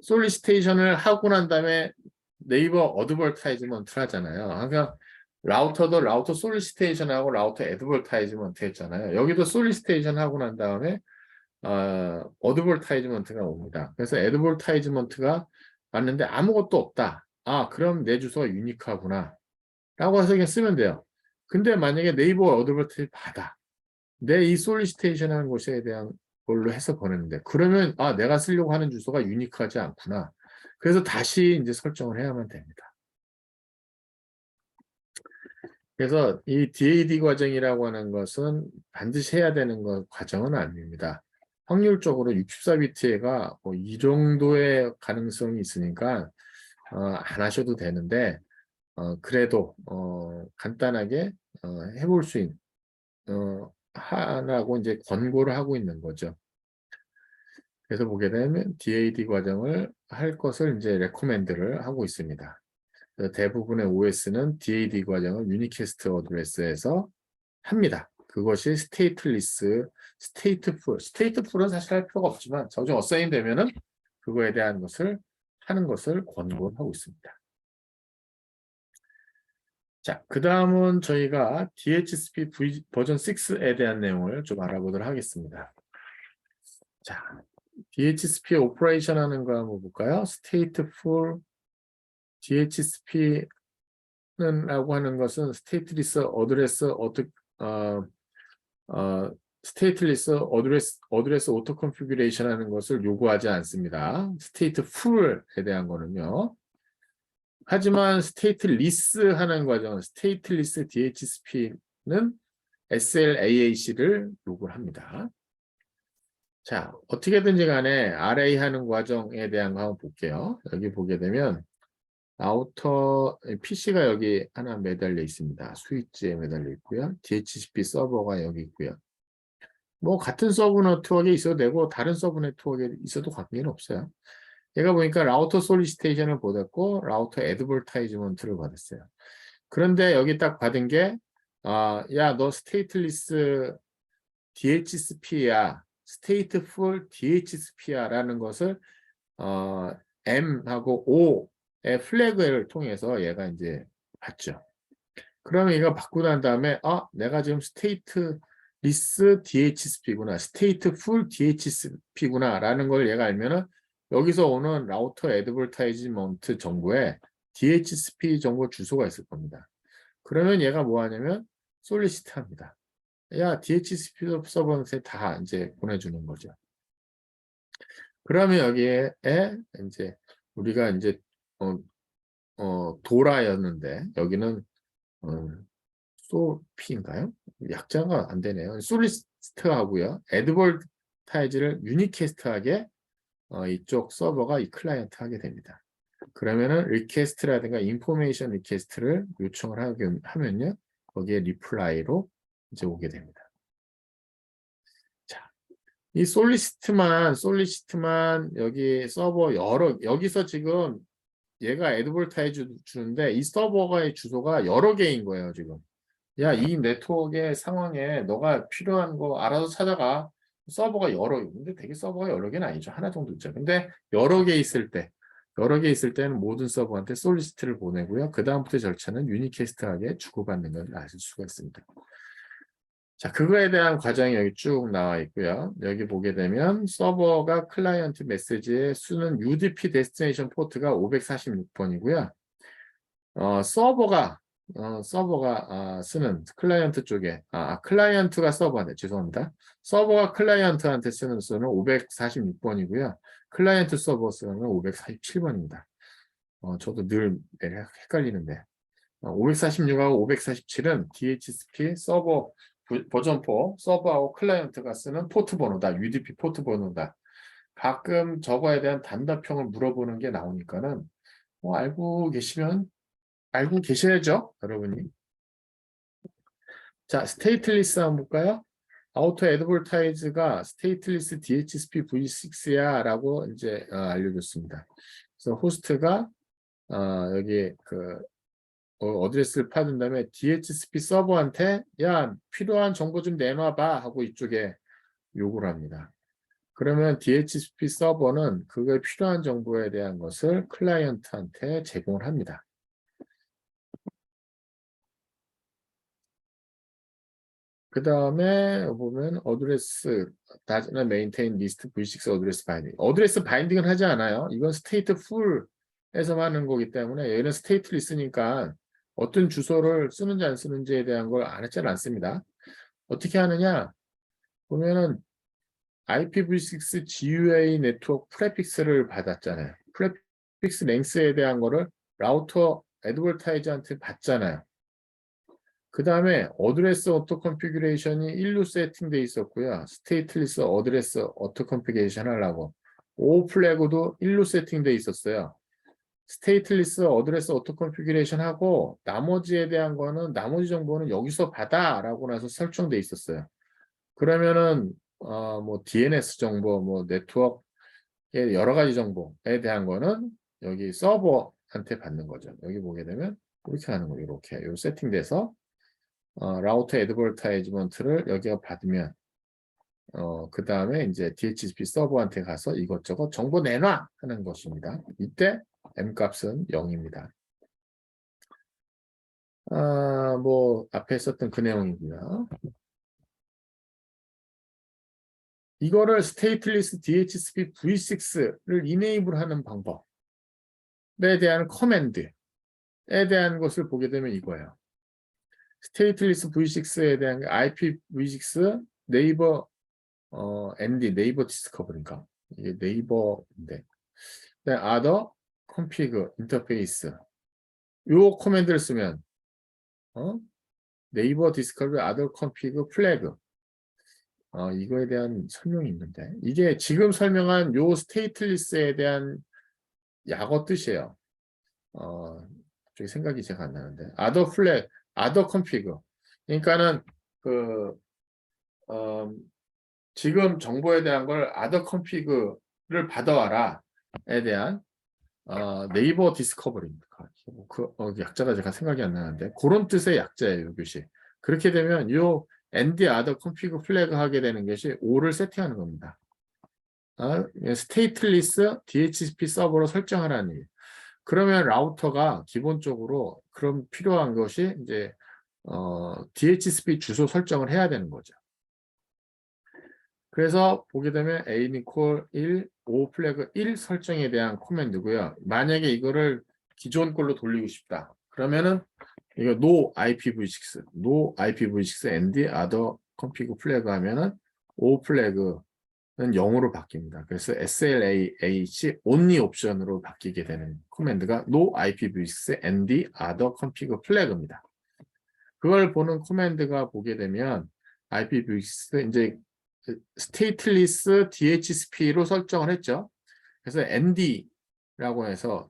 솔리시테이션을 하고 난 다음에 네이버 어드버타이즈먼트를 하잖아요. 그러니까 라우터도 라우터 솔리시테이션하고 라우터 어드버타이즈먼트 했잖아요. 여기도 솔리시테이션 하고 난 다음에 어드버타이즈먼트가 옵니다. 그래서 어드버타이즈먼트가 왔는데 아무것도 없다. 그럼 내 주소가 유니크하구나. 라고 해서 그냥 쓰면 돼요. 근데 만약에 네이버 어드버타이즈 받아. 내 이 솔리시테이션 하는 곳에 대한 걸로 해서 보냈는데 그러면 내가 쓰려고 하는 주소가 유니크하지 않구나. 그래서 다시 이제 설정을 해야만 됩니다. 그래서 이 DAD 과정이라고 하는 것은 반드시 해야 되는 과정은 아닙니다. 확률적으로 64비트가 이 정도의 가능성이 있으니까 안 하셔도 되는데 그래도 간단하게 해볼 수 있는 하라고 이제 권고를 하고 있는 거죠. 그래서 보게 되면 DAD 과정을 할 것을 이제 레코멘드를 하고 있습니다. 대부분의 OS는 DAD 과정을 유니캐스트 어드레스에서 합니다. 그것이 스테이트리스, 스테이트풀. 스테이트풀은 사실 할 필요가 없지만 저중 어사인 되면은 그거에 대한 것을 하는 것을 권고하고 있습니다. 자, 그 다음은 저희가 DHCP 버전 6에 대한 내용을 좀 알아보도록 하겠습니다. 자, DHCP 오퍼레이션 하는 거 한번 볼까요? stateful DHCP는 라고 하는 것은 stateless address stateless address auto configuration 하는 것을 요구하지 않습니다. stateful에 대한 거는요. 하지만 stateless 하는 과정, stateless DHCP는 SLAAC를 요구를 합니다. 자, 어떻게든지 간에 RA 하는 과정에 대한 거 한번 볼게요. 여기 보게 되면 라우터 PC가 여기 하나 매달려 있습니다. 스위치에 매달려 있고요. DHCP 서버가 여기 있고요. 뭐 같은 서브 네트워크에 있어도 되고 다른 서브 네트워크에 있어도 관계는 없어요. 얘가 보니까 라우터 솔리시테이션을 받았고 라우터 애드버타이즈먼트를 받았어요. 그런데 여기 딱 받은 게 야, 너 스테이트리스 DHCP야. stateful DHCP야 라는 것을 M하고 O의 플래그를 통해서 얘가 이제 봤죠. 그러면 얘가 받고 난 다음에 내가 지금 stateless DHCP구나. stateful DHCP구나 라는 걸 얘가 알면은 여기서 오는 라우터 애드버타이즈먼트 정보에 DHCP 정보 주소가 있을 겁니다. 그러면 얘가 뭐 하냐면 솔리시트 합니다. 야, DHCP 서버한테 다 이제 보내주는 거죠. 그러면 여기에 이제 우리가 이제 도라였는데 여기는 소피인가요? 약자가 안 되네요. 솔리스트하고요. 애드버타이즈를 유니캐스트하게 이쪽 서버가 이 클라이언트 하게 됩니다. 그러면은 리퀘스트라든가 인포메이션 리퀘스트를 요청을 하면요. 거기에 리플라이로 이제 오게 됩니다. 자, 이 솔리시트만 여기 서버 여기서 지금 얘가 애드버타이즈 주는데 이 서버의 주소가 여러 개인 거예요, 지금. 야, 이 네트워크의 상황에 너가 필요한 거 알아서 찾아가. 서버가 근데 되게 서버가 여러 개는 아니죠. 하나 정도 있죠. 근데 여러 개 있을 때는 모든 서버한테 솔리스트를 보내고요. 그 다음부터 절차는 유니캐스트하게 주고받는 걸 아실 수가 있습니다. 자, 그거에 대한 과정이 여기 쭉 나와 있고요. 여기 보게 되면 서버가 클라이언트 메시지에 쓰는 UDP 데스티네이션 포트가 546번이고요. 서버가 쓰는 클라이언트 쪽에 클라이언트가 서버한테 죄송합니다. 서버가 클라이언트한테 쓰는 수는 546번이고요. 클라이언트 서버 수는 547번입니다. 저도 늘 헷갈리는데 546하고 547은 DHCP 서버 버전 4 서버하고 클라이언트가 쓰는 포트 번호다. UDP 포트 번호다. 가끔 저거에 대한 단답형을 물어보는 게 나오니까는 알고 계셔야죠, 여러분이. 자, 스테이트리스 한번 볼까요? 아우터 애드버타이즈가 스테이트리스 DHCP v6야 라고 이제 알려줬습니다. 그래서 호스트가 여기 어드레스를 파는 다음에 DHCP 서버한테 야, 필요한 정보 좀 내놔봐 하고 이쪽에 요구를 합니다. 그러면 DHCP 서버는 그거에 필요한 정보에 대한 것을 클라이언트한테 제공을 합니다. 그 다음에 보면 어드레스 does not maintain list v6 어드레스 바인딩. 어드레스 바인딩은 하지 않아요. 이건 스테이트 풀에서만 하는 거기 때문에 얘는 스테이트를 있으니까 어떤 주소를 쓰는지 안 쓰는지에 대한 걸 안 했지 않습니다. 어떻게 하느냐 보면은 IPv6 GUA 네트워크 프레픽스를 받았잖아요. 프레픽스 랭스에 대한 거를 라우터 애드버타이저한테 받잖아요. 그 다음에 어드레스 오토 컨피규레이션이 1로 세팅돼 있었고요. 스테이트리스 어드레스 오토 컨피규레이션 하려고 O 플래그도 1로 세팅돼 있었어요. 스테이트리스 어드레스 오토 컨피규레이션 하고 나머지에 대한 거는 나머지 정보는 여기서 받아 라고 나서 설정돼 있었어요. 그러면은 뭐 DNS 정보, 뭐 네트워크의 여러 가지 정보에 대한 거는 여기 서버한테 받는 거죠. 여기 보게 되면 이렇게 하는 거예요. 이렇게 요 세팅돼서 라우터 애드버타이즈먼트를 여기가 받으면 그 다음에 이제 DHCP 서버한테 가서 이것저것 정보 내놔 하는 것입니다. 이때 M값은 0입니다. 뭐 앞에 썼던 그 내용이고요. 이거를 스테이트리스 DHCP v6를 이네이블 하는 방법에 대한 커맨드에 대한 것을 보게 되면 이거예요. 스테이트리스 v6에 대한 IPv6 네이버 ND 네이버 디스커버리인가 이게 네이버인데 other config 인터페이스 요 코맨드를 쓰면 네이버 디스커버리 other config flag 이거에 대한 설명이 있는데 이게 지금 설명한 요 스테이트리스에 대한 약어 뜻이에요. 저기 생각이 제가 안 나는데 other flag, other config 그러니까는 지금 정보에 대한 걸 other config를 받아와라에 대한 네이버 디스커버리입니다. 약자가 제가 생각이 안 나는데 그런 뜻의 약자예요, 이것이. 그렇게 되면 요 ND other config flag 하게 되는 것이 5를 세팅하는 겁니다. 스테이트리스 DHCP 서버로 설정하라는 얘기. 그러면 라우터가 기본적으로 그럼 필요한 것이 이제 DHCP 주소 설정을 해야 되는 거죠. 그래서 보게 되면 a-1 o 플래그 1 설정에 대한 코맨드고요. 만약에 이거를 기존 걸로 돌리고 싶다. 그러면은 이거 no IPv6 and other config flag 하면은 o 플래그는 0으로 바뀝니다. 그래서 SLAH only 옵션으로 바뀌게 되는 코맨드가 no IPv6 and other config flag입니다. 그걸 보는 코맨드가 보게 되면 IPv6 이제 stateless DHCP로 설정을 했죠. 그래서 nd라고 해서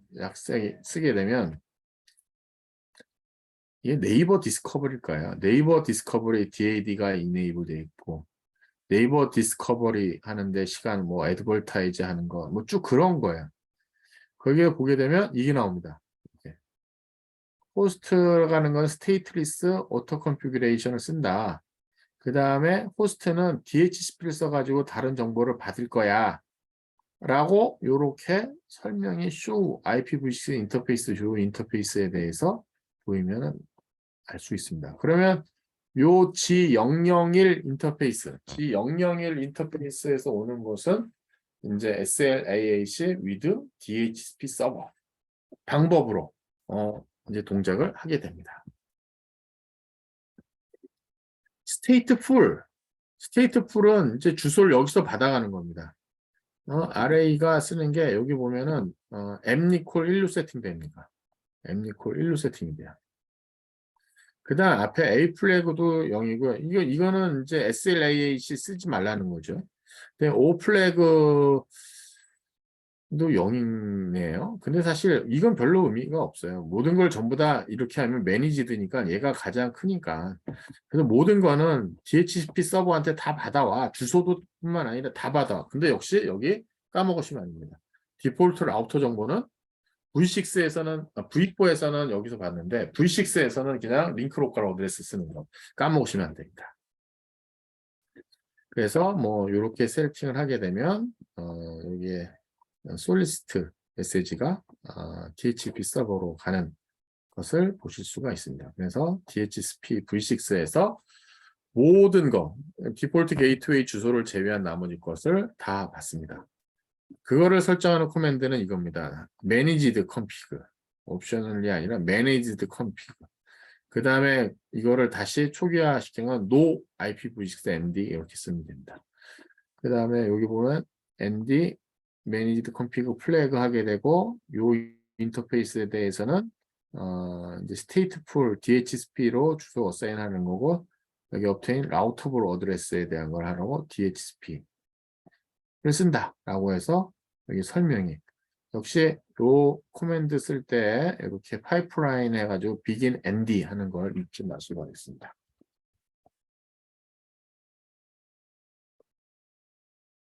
쓰게 되면 이게 네이버 디스커버리일 거예요. 네이버 디스커버리 DAD가 이네이블 돼 있고 네이버 디스커버리 하는데 시간 뭐 애드벌타이즈 하는 거 뭐 쭉 그런 거예요. 거기에 보게 되면 이게 나옵니다. 이렇게. 호스트라는 건 스테이트리스 오토 컨피규레이션을 쓴다. 그 다음에 호스트는 DHCP를 써가지고 다른 정보를 받을 거야. 라고 이렇게 설명이 쇼 IPv6 인터페이스 쇼 인터페이스에 대해서 보이면 알 수 있습니다. 그러면 요 G001 인터페이스, G001 인터페이스에서 오는 것은 이제 SLAAC with DHCP 서버 방법으로 이제 동작을 하게 됩니다. 스테이트풀은 이제 주소를 여기서 받아가는 겁니다. RA가 쓰는 게 여기 보면은 mnicol 1로 세팅됩니다. mnicol 1로 세팅이 돼요. 그 다음 앞에 A 플래그도 0이고요. 이거는 이제 SLAAC 쓰지 말라는 거죠. 근데 O 플래그도 0이네요. 근데 사실 이건 별로 의미가 없어요. 모든 걸 전부 다 이렇게 하면 매니지드니까 얘가 가장 크니까. 그래서 모든 거는 DHCP 서버한테 다 받아와. 주소도 뿐만 아니라 다 받아. 근데 역시 여기 까먹으시면 안 됩니다. 디폴트 라우터 정보는 V6에서는 V4에서는 여기서 봤는데 V6에서는 그냥 링크 로컬 어드레스 쓰는 거 까먹으시면 안 됩니다. 그래서 뭐 이렇게 세팅을 하게 되면 여기에 솔리스트 메시지가 DHCP 서버로 가는 것을 보실 수가 있습니다. 그래서 DHCP V6에서 모든 거 디폴트 게이트웨이 주소를 제외한 나머지 것을 다 받습니다. 그거를 설정하는 코맨드는 이겁니다. managed config 옵셔널이 아니라 managed config 그 다음에 이거를 다시 초기화 시키면 no IPv6 ND 이렇게 쓰면 됩니다. 그 다음에 여기 보면 ND managed config 플래그 하게 되고 요 인터페이스에 대해서는 이제 stateful DHCP로 주소 어사인하는 거고 여기 obtain routable address에 대한 걸 하라고 DHCP를 쓴다라고 해서 여기 설명이 역시 요 코맨드 쓸 때 이렇게 파이프라인 해가지고 begin end 하는 걸 잊지 마시기 바라겠습니다.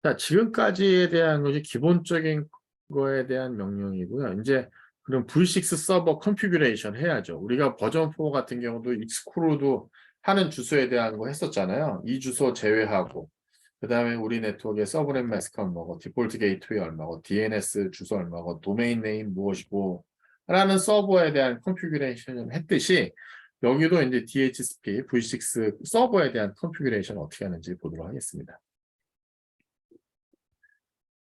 자, 지금까지에 대한 것이 기본적인 거에 대한 명령이고요. 이제 그럼 V6 서버 컨피규레이션 해야죠. 우리가 버전 4 같은 경우도 익스크루드 하는 주소에 대한 거 했었잖아요. 이 주소 제외하고 그 다음에 우리 네트워크의 서브넷 마스크 얼마고 디폴트 게이트웨이 얼마고 DNS 주소 얼마고 도메인 네임 무엇이고 라는 서버에 대한 컨피규레이션을 했듯이 여기도 이제 DHCP V6 서버에 대한 컨피규레이션 어떻게 하는지 보도록 하겠습니다.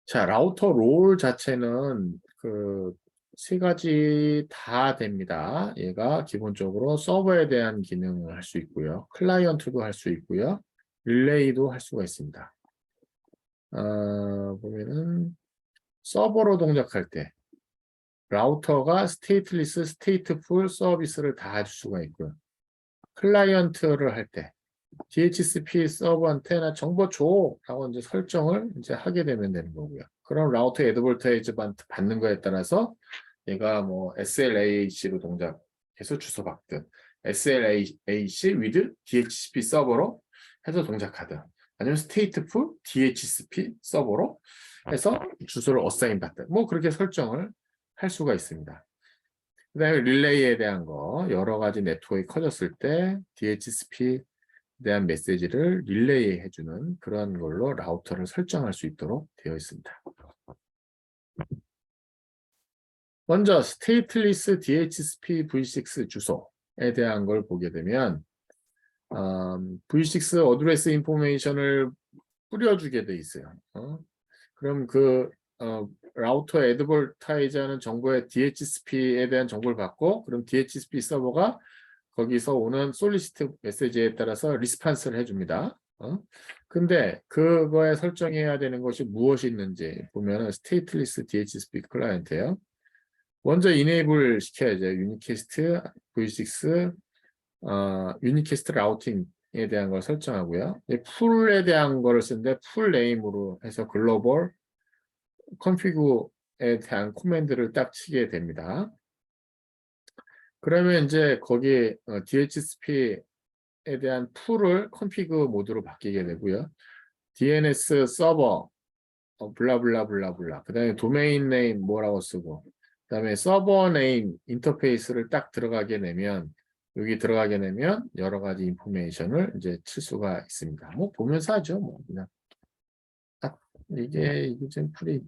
자, 라우터 롤 자체는 그 세 가지 다 됩니다. 얘가 기본적으로 서버에 대한 기능을 할 수 있고요. 클라이언트도 할 수 있고요. 릴레이도 할 수가 있습니다. 보면은 서버로 동작할 때 라우터가 스테이트리스, 스테이트풀 서비스를 다 할 수가 있고요. 클라이언트를 할 때 DHCP 서버한테 나 정보 줘라고 이제 설정을 이제 하게 되면 되는 거고요. 그럼 라우터 애드벌타이즈 받는 거에 따라서 얘가 뭐 SLAAC로 동작해서 주소 받든 SLAAC with DHCP 서버로 해서 동작하든 아니면 스테이트풀 DHCP 서버로 해서 주소를 어사인 받든 뭐 그렇게 설정을 할 수가 있습니다. 그 다음에 릴레이에 대한 거 여러 가지 네트워크가 커졌을 때 DHCP 대한 메시지를 릴레이 해주는 그런 걸로 라우터를 설정할 수 있도록 되어 있습니다. 먼저 stateless DHCP V6 주소에 대한 걸 보게 되면 V6 어드레스 인포메이션을 뿌려주게 돼 있어요. 그럼 그 라우터 애드벌타이즈하는 정보의 DHCP에 대한 정보를 받고 그럼 DHCP 서버가 거기서 오는 솔리시트 메시지에 따라서 리스판스를 해줍니다. 근데 그거에 설정해야 되는 것이 무엇이 있는지 보면은 stateless DHCP 클라이언트예요. 먼저 이네이블 시켜야죠. 유니캐스트 V6 유니캐스트 라우팅에 대한 걸 설정하고요. 풀에 대한 거를 쓰는데 풀 네임으로 해서 글로벌 컨피그에 대한 코맨드를 딱 치게 됩니다. 그러면 이제 거기 DHCP에 대한 풀을 컨피그 모드로 바뀌게 되고요. DNS 서버 블라블라블라블라. 그다음에 도메인 네임 뭐라고 쓰고, 그다음에 서버 네임 인터페이스를 딱 들어가게 되면 여기 들어가게 되면 여러 가지 인포메이션을 이제 칠 수가 있습니다. 뭐 보면서 하죠. 뭐 그냥 딱 이게 좀 풀이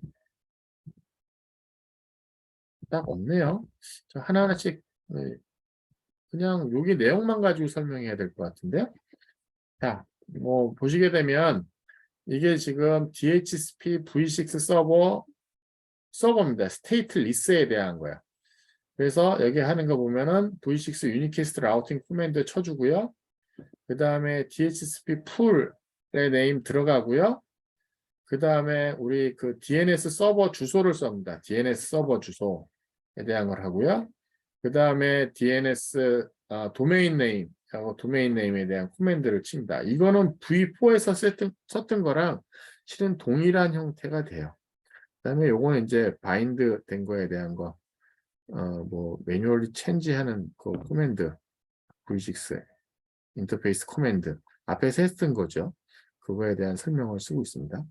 딱 없네요. 저 하나하나씩 그냥 여기 내용만 가지고 설명해야 될 것 같은데요. 자, 뭐 보시게 되면 이게 지금 DHCP V6 서버입니다. 스테이트 리스에 대한 거야. 그래서 여기 하는 거 보면은 V6 유니캐스트 라우팅 코맨드 쳐주고요. 그 다음에 DHCP 풀의 네임 들어가고요. 그 다음에 우리 그 DNS 서버 주소를 썹니다. DNS 서버 주소에 대한 걸 하고요. 그 다음에 DNS 도메인 네임 하고 도메인 네임에 대한 코맨드를 칩니다. 이거는 V4에서 썼던 거랑 실은 동일한 형태가 돼요. 그 다음에 요거는 이제 바인드 된 거에 대한 거, 뭐 매뉴얼리 체인지하는 그 코맨드 V6 인터페이스 코맨드 앞에서 했던 거죠. 그거에 대한 설명을 쓰고 있습니다.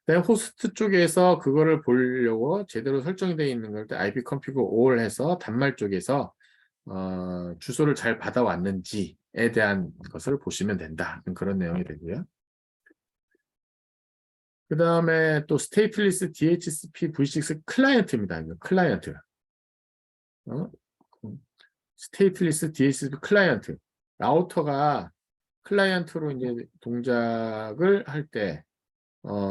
그다음에 호스트 쪽에서 그거를 보려고 제대로 설정이 되어 있는 걸 때 IP config all 해서 단말 쪽에서 주소를 잘 받아왔는지에 대한 것을 보시면 된다. 그런 내용이 되고요. 그 다음에 또 스테이트리스 DHCP V6 클라이언트입니다. 클라이언트. 스테이트리스 DHCP 클라이언트. 라우터가 클라이언트로 이제 동작을 할 때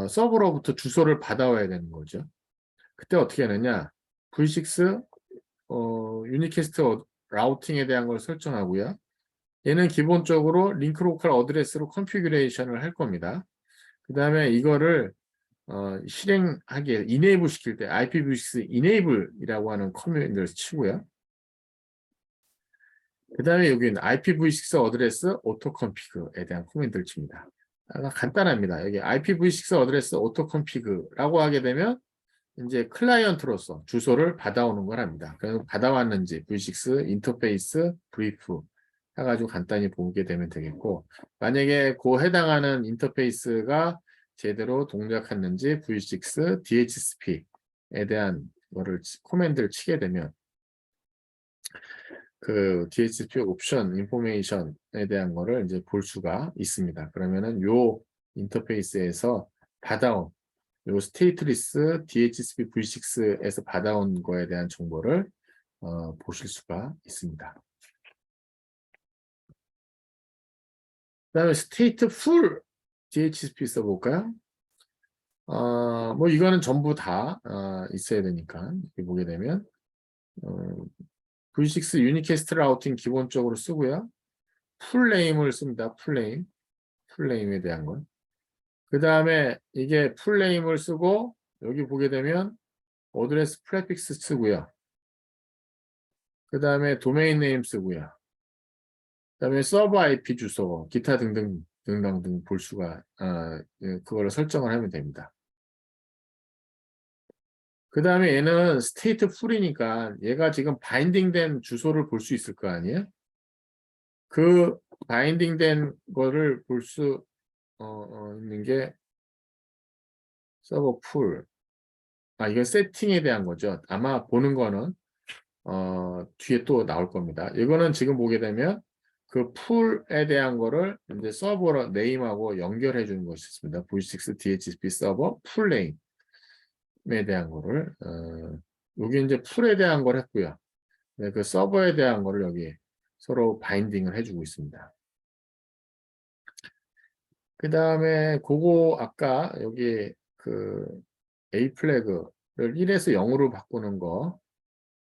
서버로부터 주소를 받아와야 되는 거죠. 그때 어떻게 하느냐? V6 유니캐스트 라우팅에 대한 걸 설정하고요. 얘는 기본적으로 링크 로컬 어드레스로 컨피규레이션을 할 겁니다. 그 다음에 이거를 실행하게 이네이블 시킬 때 IPv6 enable이라고 하는 커맨드를 치고요. 그 다음에 여기는 IPv6 어드레스 오토 컨피그에 대한 코맨드를 칩니다. 간단합니다. 여기 IPv6 어드레스 오토 컨피그라고 하게 되면 이제 클라이언트로서 주소를 받아오는 걸 합니다. 그래서 받아왔는지 V6 인터페이스 브리프 해가지고 간단히 보게 되면 되겠고, 만약에 그 해당하는 인터페이스가 제대로 동작했는지 V6 DHCP에 대한 거를 코맨드를 치게 되면 그 DHCP 옵션 인포메이션에 대한 거를 이제 볼 수가 있습니다. 그러면은 요 인터페이스에서 받아온 요 스테이트리스 DHCP V6에서 받아온 거에 대한 정보를 보실 수가 있습니다. 그다음에 스테이트 풀 DHCP 써볼까요? 뭐 이거는 전부 다 있어야 되니까 이렇게 보게 되면 V6 유니캐스트 라우팅 기본적으로 쓰고요. 풀네임을 씁니다. 풀네임에 대한 건. 그 다음에 이게 풀네임을 쓰고 여기 보게 되면 어드레스 프레픽스 쓰고요. 그 다음에 도메인 네임 쓰고요. 그 다음에 서버 IP 주소, 기타 등등 볼 수가 그거를 설정을 하면 됩니다. 그 다음에 얘는 스테이트 풀이니까 얘가 지금 바인딩된 주소를 볼 수 있을 거 아니에요? 그 바인딩된 거를 볼 수 있는 게 서버 풀. 이건 세팅에 대한 거죠. 아마 보는 거는 뒤에 또 나올 겁니다. 이거는 지금 보게 되면 그 풀에 대한 거를 이제 서버로 네임하고 연결해 주는 것이 있습니다. V6 DHCP 서버 풀 네임에 대한 거를 여기 이제 풀에 대한 걸 했고요. 네, 그 서버에 대한 거를 여기 서로 바인딩을 해주고 있습니다. 그 다음에 그거 아까 여기 그 A 플래그를 1에서 0으로 바꾸는 거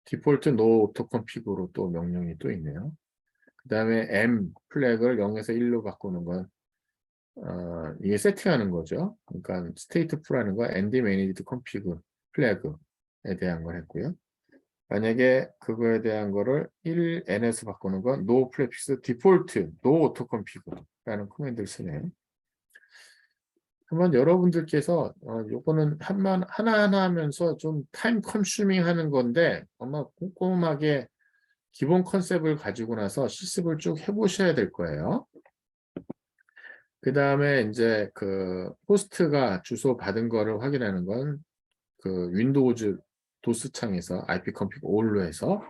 디폴트 노 오토 컨피그로 또 명령이 또 있네요. 그 다음에 M 플래그를 0에서 1로 바꾸는 건 이게 세팅하는 거죠. 그러니까 스테이트 풀하는 거 ND 매니지드 컨피그 플래그에 대한 걸 했고요. 만약에 그거에 대한 거를 1n에서 바꾸는 건 no prefix default no autoconfig라는 코맨드를 쓰네. 한번 여러분들께서 요거는 하나하나 하면서 좀 타임 컨슈밍 하는 건데 아마 꼼꼼하게 기본 컨셉을 가지고 나서 실습을 쭉 해보셔야 될 거예요. 그 다음에 이제 그 호스트가 주소 받은 거를 확인하는 건 그 윈도우즈 도스 창에서 ipconfig all로 해서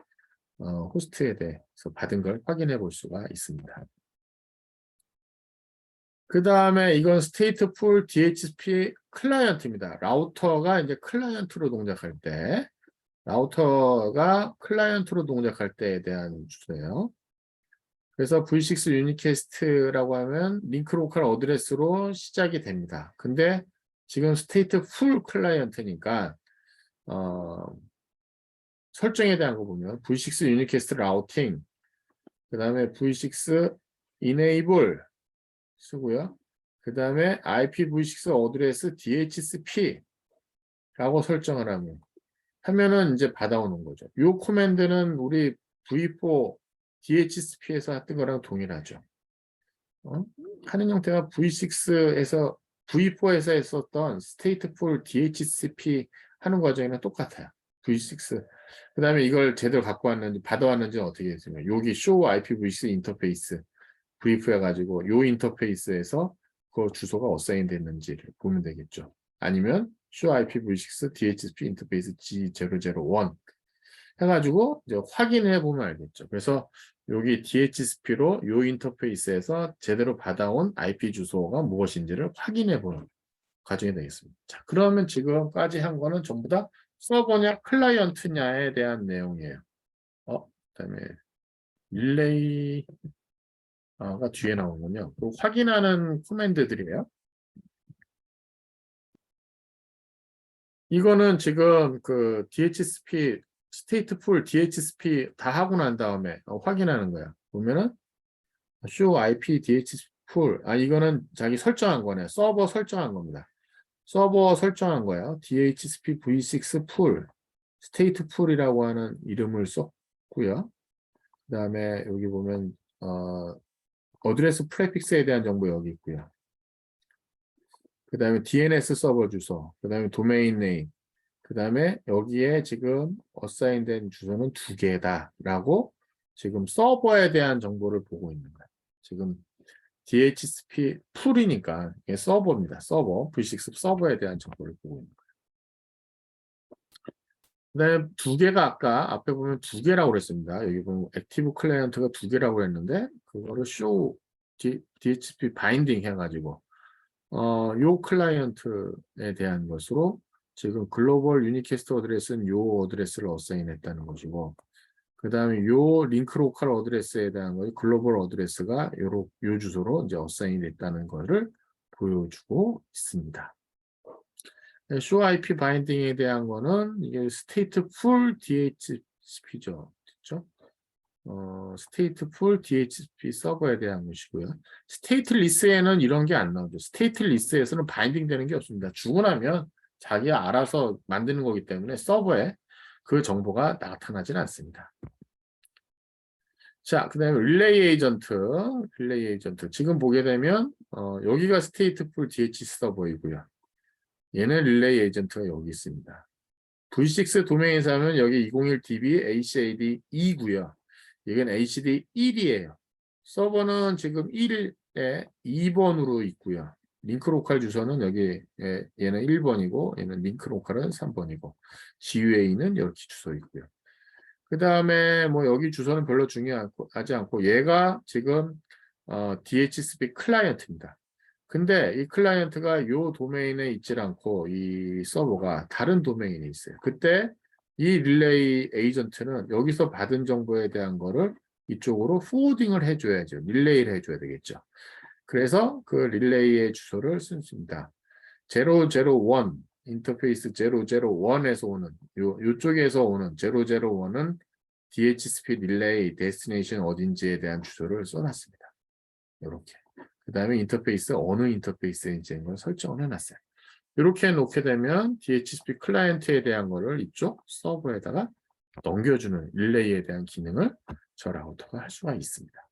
호스트에 대해서 받은 걸 확인해 볼 수가 있습니다. 그 다음에 이건 stateful DHCP 클라이언트입니다. 라우터가 이제 클라이언트로 동작할 때, 라우터가 클라이언트로 동작할 때에 대한 주소예요. 그래서 V6 유니캐스트라고 하면 링크 로컬 어드레스로 시작이 됩니다. 근데 지금 stateful 클라이언트니까 설정에 대한 거 보면 V6 유니캐스트 라우팅, 그 다음에 V6 enable 쓰고요. 그 다음에 IPv6 어드레스 DHCP라고 설정을 하면은 이제 받아오는 거죠. 이 코맨드는 우리 V4 DHCP에서 했던 거랑 동일하죠. 하는 형태가 V6에서 V4에서 했었던 stateful DHCP 하는 과정이랑 똑같아요. V6. 그 다음에 이걸 제대로 갖고 왔는지 받아왔는지 어떻게 했으면 여기 show IPv6 인터페이스 V4 해가지고 요 인터페이스에서 그 주소가 어사인 됐는지를 보면 되겠죠. 아니면 show IPv6 DHCP 인터페이스 G001 해가지고 이제 확인해 보면 알겠죠. 그래서 여기 DHCP로 요 인터페이스에서 제대로 받아온 IP 주소가 무엇인지를 확인해 보는 과정이 되겠습니다. 자, 그러면 지금까지 한 거는 전부 다 서버냐 클라이언트냐에 대한 내용이에요. 그다음에 릴레이가 뒤에 나오군요. 확인하는 코맨드들이에요. 이거는 지금 그 DHCP stateful DHCP 다 하고 난 다음에 확인하는 거야. 보면은 show IP DHCP pool 이거는 자기 설정한 거네. 서버 설정한 겁니다. 서버 설정한 거예요. DHCP V6 pool stateful이라고 하는 이름을 썼고요. 그 다음에 여기 보면 어드레스 프레픽스에 대한 정보 여기 있고요. 그 다음에 DNS 서버 주소, 그 다음에 도메인 네임, 그 다음에 여기에 지금 어사인된 주소는 2개다라고 지금 서버에 대한 정보를 보고 있는 거예요. 지금 DHCP 풀이니까 이게 서버입니다. 서버, V6 서버에 대한 정보를 보고 있는 거예요. 그 다음에 2개가 아까 앞에 보면 2개라고 그랬습니다. 여기 보면 액티브 클라이언트가 2개라고 그랬는데 그거를 show DHCP 바인딩 해가지고 요 클라이언트에 대한 것으로 지금 글로벌 유니캐스트 어드레스는 요 어드레스를 어사인했다는 것이고 그 다음에 요 링크 로컬 어드레스에 대한 것이 글로벌 어드레스가 요 주소로 이제 어사인이 됐다는 것을 보여주고 있습니다. show IP 바인딩에 대한 거는 이게 stateful DHCP죠. 그렇죠? stateful DHCP 서버에 대한 것이고요. stateless에는 이런 게 안 나오죠. stateless에서는 바인딩 되는 게 없습니다. 주고 나면 자기가 알아서 만드는 거기 때문에 서버에 그 정보가 나타나진 않습니다. 자, 그 다음에 릴레이 에이전트. 지금 보게 되면 여기가 stateful DHCP 서버이고요. 얘는 릴레이 에이전트가 여기 있습니다. V6 도메인에서 하면 여기 201DB HAD 2고요. 이건 HAD 1이에요. 서버는 지금 1에 2번으로 있고요. 링크 로컬 주소는 여기 얘는 1번이고 얘는 링크 로컬은 3번이고 GUA는 이렇게 주소 있고요. 그 다음에 뭐 여기 주소는 별로 중요하지 않고 얘가 지금 DHCP 클라이언트입니다. 근데 이 클라이언트가 요 도메인에 있질 않고 이 서버가 다른 도메인에 있어요. 그때 이 릴레이 에이전트는 여기서 받은 정보에 대한 거를 이쪽으로 포워딩을 해줘야죠. 릴레이를 해줘야 되겠죠. 그래서 그 릴레이의 주소를 쓴습니다. 001 인터페이스 001에서 오는 요쪽에서 오는 001은 DHCP 릴레이 데스티네이션 어딘지에 대한 주소를 써놨습니다. 이렇게. 그 다음에 인터페이스 어느 인터페이스인지인 걸 설정을 해놨어요. 이렇게 놓게 되면 DHCP 클라이언트에 대한 거를 이쪽 서버에다가 넘겨주는 릴레이에 대한 기능을 저 라우터가 할 수가 있습니다.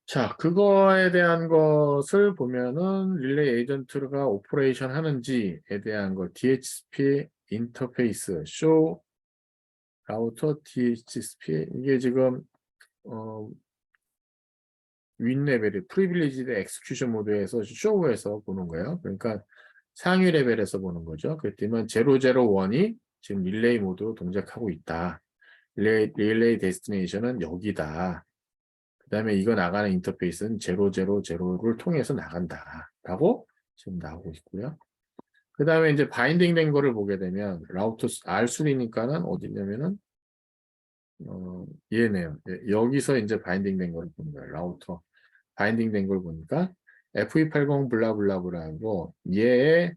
자, 그거에 대한 것을 보면은 릴레이 에이전트가 오퍼레이션 하는지에 대한 거 DHCP 인터페이스 쇼 라우터 DHCP 이게 지금 윗레벨이 프리빌리지드 엑스큐션 모드에서 쇼에서 보는 거예요. 그러니까 상위 레벨에서 보는 거죠. 그랬더니 001이 지금 릴레이 모드로 동작하고 있다. 릴레이 데스티네이션은 여기다. 그 다음에 이거 나가는 인터페이스는 000를 통해서 나간다. 라고 지금 나오고 있고요. 그 다음에 이제 바인딩 된 거를 보게 되면 라우터 R3니까는 어디냐면은 얘네요. 여기서 이제 바인딩 된 거를 보는 거예요. 라우터 바인딩 된 걸 보니까 FE80 블라블라블라고 얘에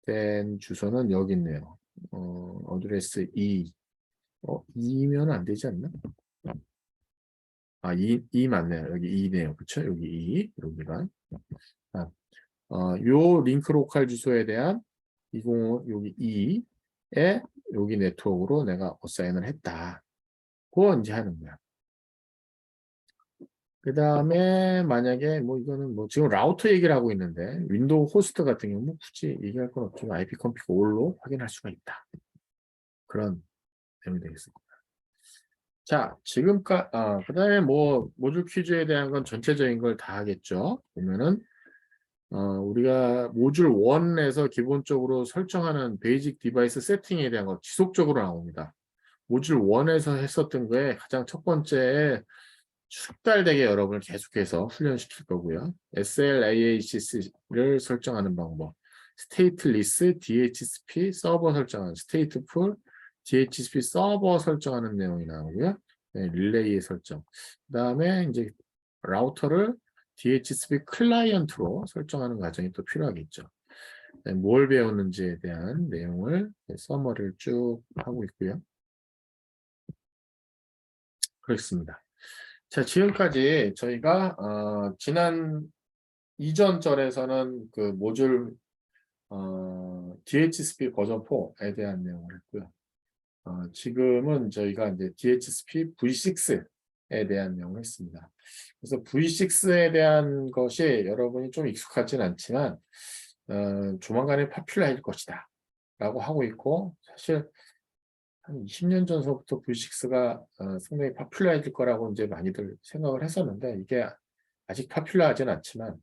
된 주소는 여기 있네요. 어드레스 2. 2면 안 되지 않나? 2 맞네요. 여기 2네요. 그쵸? 여기 2. 여기가. 요 링크 로컬 주소에 대한 205 여기 2에 여기 네트워크로 내가 어사인을 했다. 그거 이제 하는 거야. 그 다음에 만약에 뭐 이거는 뭐 지금 라우터 얘기를 하고 있는데 윈도우 호스트 같은 경우 굳이 얘기할 건 없지만 IP 컨피그 all로 확인할 수가 있다. 그런 내용이 되겠습니다. 자, 지금까지 그다음에 뭐 모듈 퀴즈에 대한 건 전체적인 걸 다 하겠죠. 보면은 우리가 모듈 1에서 기본적으로 설정하는 베이직 디바이스 세팅에 대한 거 지속적으로 나옵니다. 모듈 1에서 했었던 거에 가장 첫 번째 숙달되게 여러분을 계속해서 훈련시킬 거고요. SLAAC를 설정하는 방법, 스테이트리스, DHCP 서버 설정하는 스테이트풀, DHCP 서버 설정하는 내용이 나오고요. 네, 릴레이의 설정. 그 다음에 이제 라우터를 DHCP 클라이언트로 설정하는 과정이 또 필요하겠죠. 네, 뭘 배웠는지에 대한 내용을 서머리를 쭉 하고 있고요. 그렇습니다. 자, 지금까지 저희가 지난 이전 절에서는 그 모듈 DHCP 버전 4에 대한 내용을 했고요. 지금은 저희가 이제 DHCP V6에 대한 내용을 했습니다. 그래서 V6에 대한 것이 여러분이 좀 익숙하진 않지만 조만간에 파퓰러해질 것이다 라고 하고 있고 사실 한 20년 전서부터 V6가 상당히 파퓰러해질 거라고 이제 많이들 생각을 했었는데 이게 아직 파퓰러하진 않지만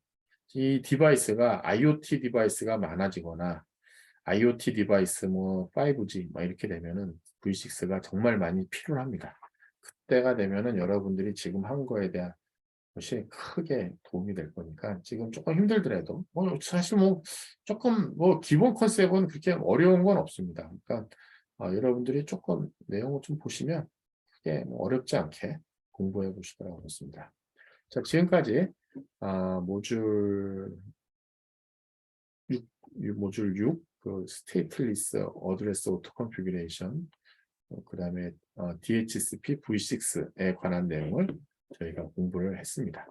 이 디바이스가 IoT 디바이스가 많아지거나 IoT 디바이스 뭐 5G 막 이렇게 되면은 V6가 정말 많이 필요합니다. 그때가 되면은 여러분들이 지금 한 거에 대한 것이 크게 도움이 될 거니까 지금 조금 힘들더라도 뭐 사실 뭐 조금 뭐 기본 컨셉은 그렇게 어려운 건 없습니다. 그러니까 여러분들이 조금 내용을 좀 보시면 크게 뭐 어렵지 않게 공부해 보시더라고 그렇습니다. 자, 지금까지 모듈 6, 모듈 6, 그 스테이트리스 어드레스 오토 컨피규레이션, 그 다음에 DHCP V6에 관한 내용을 저희가 공부를 했습니다.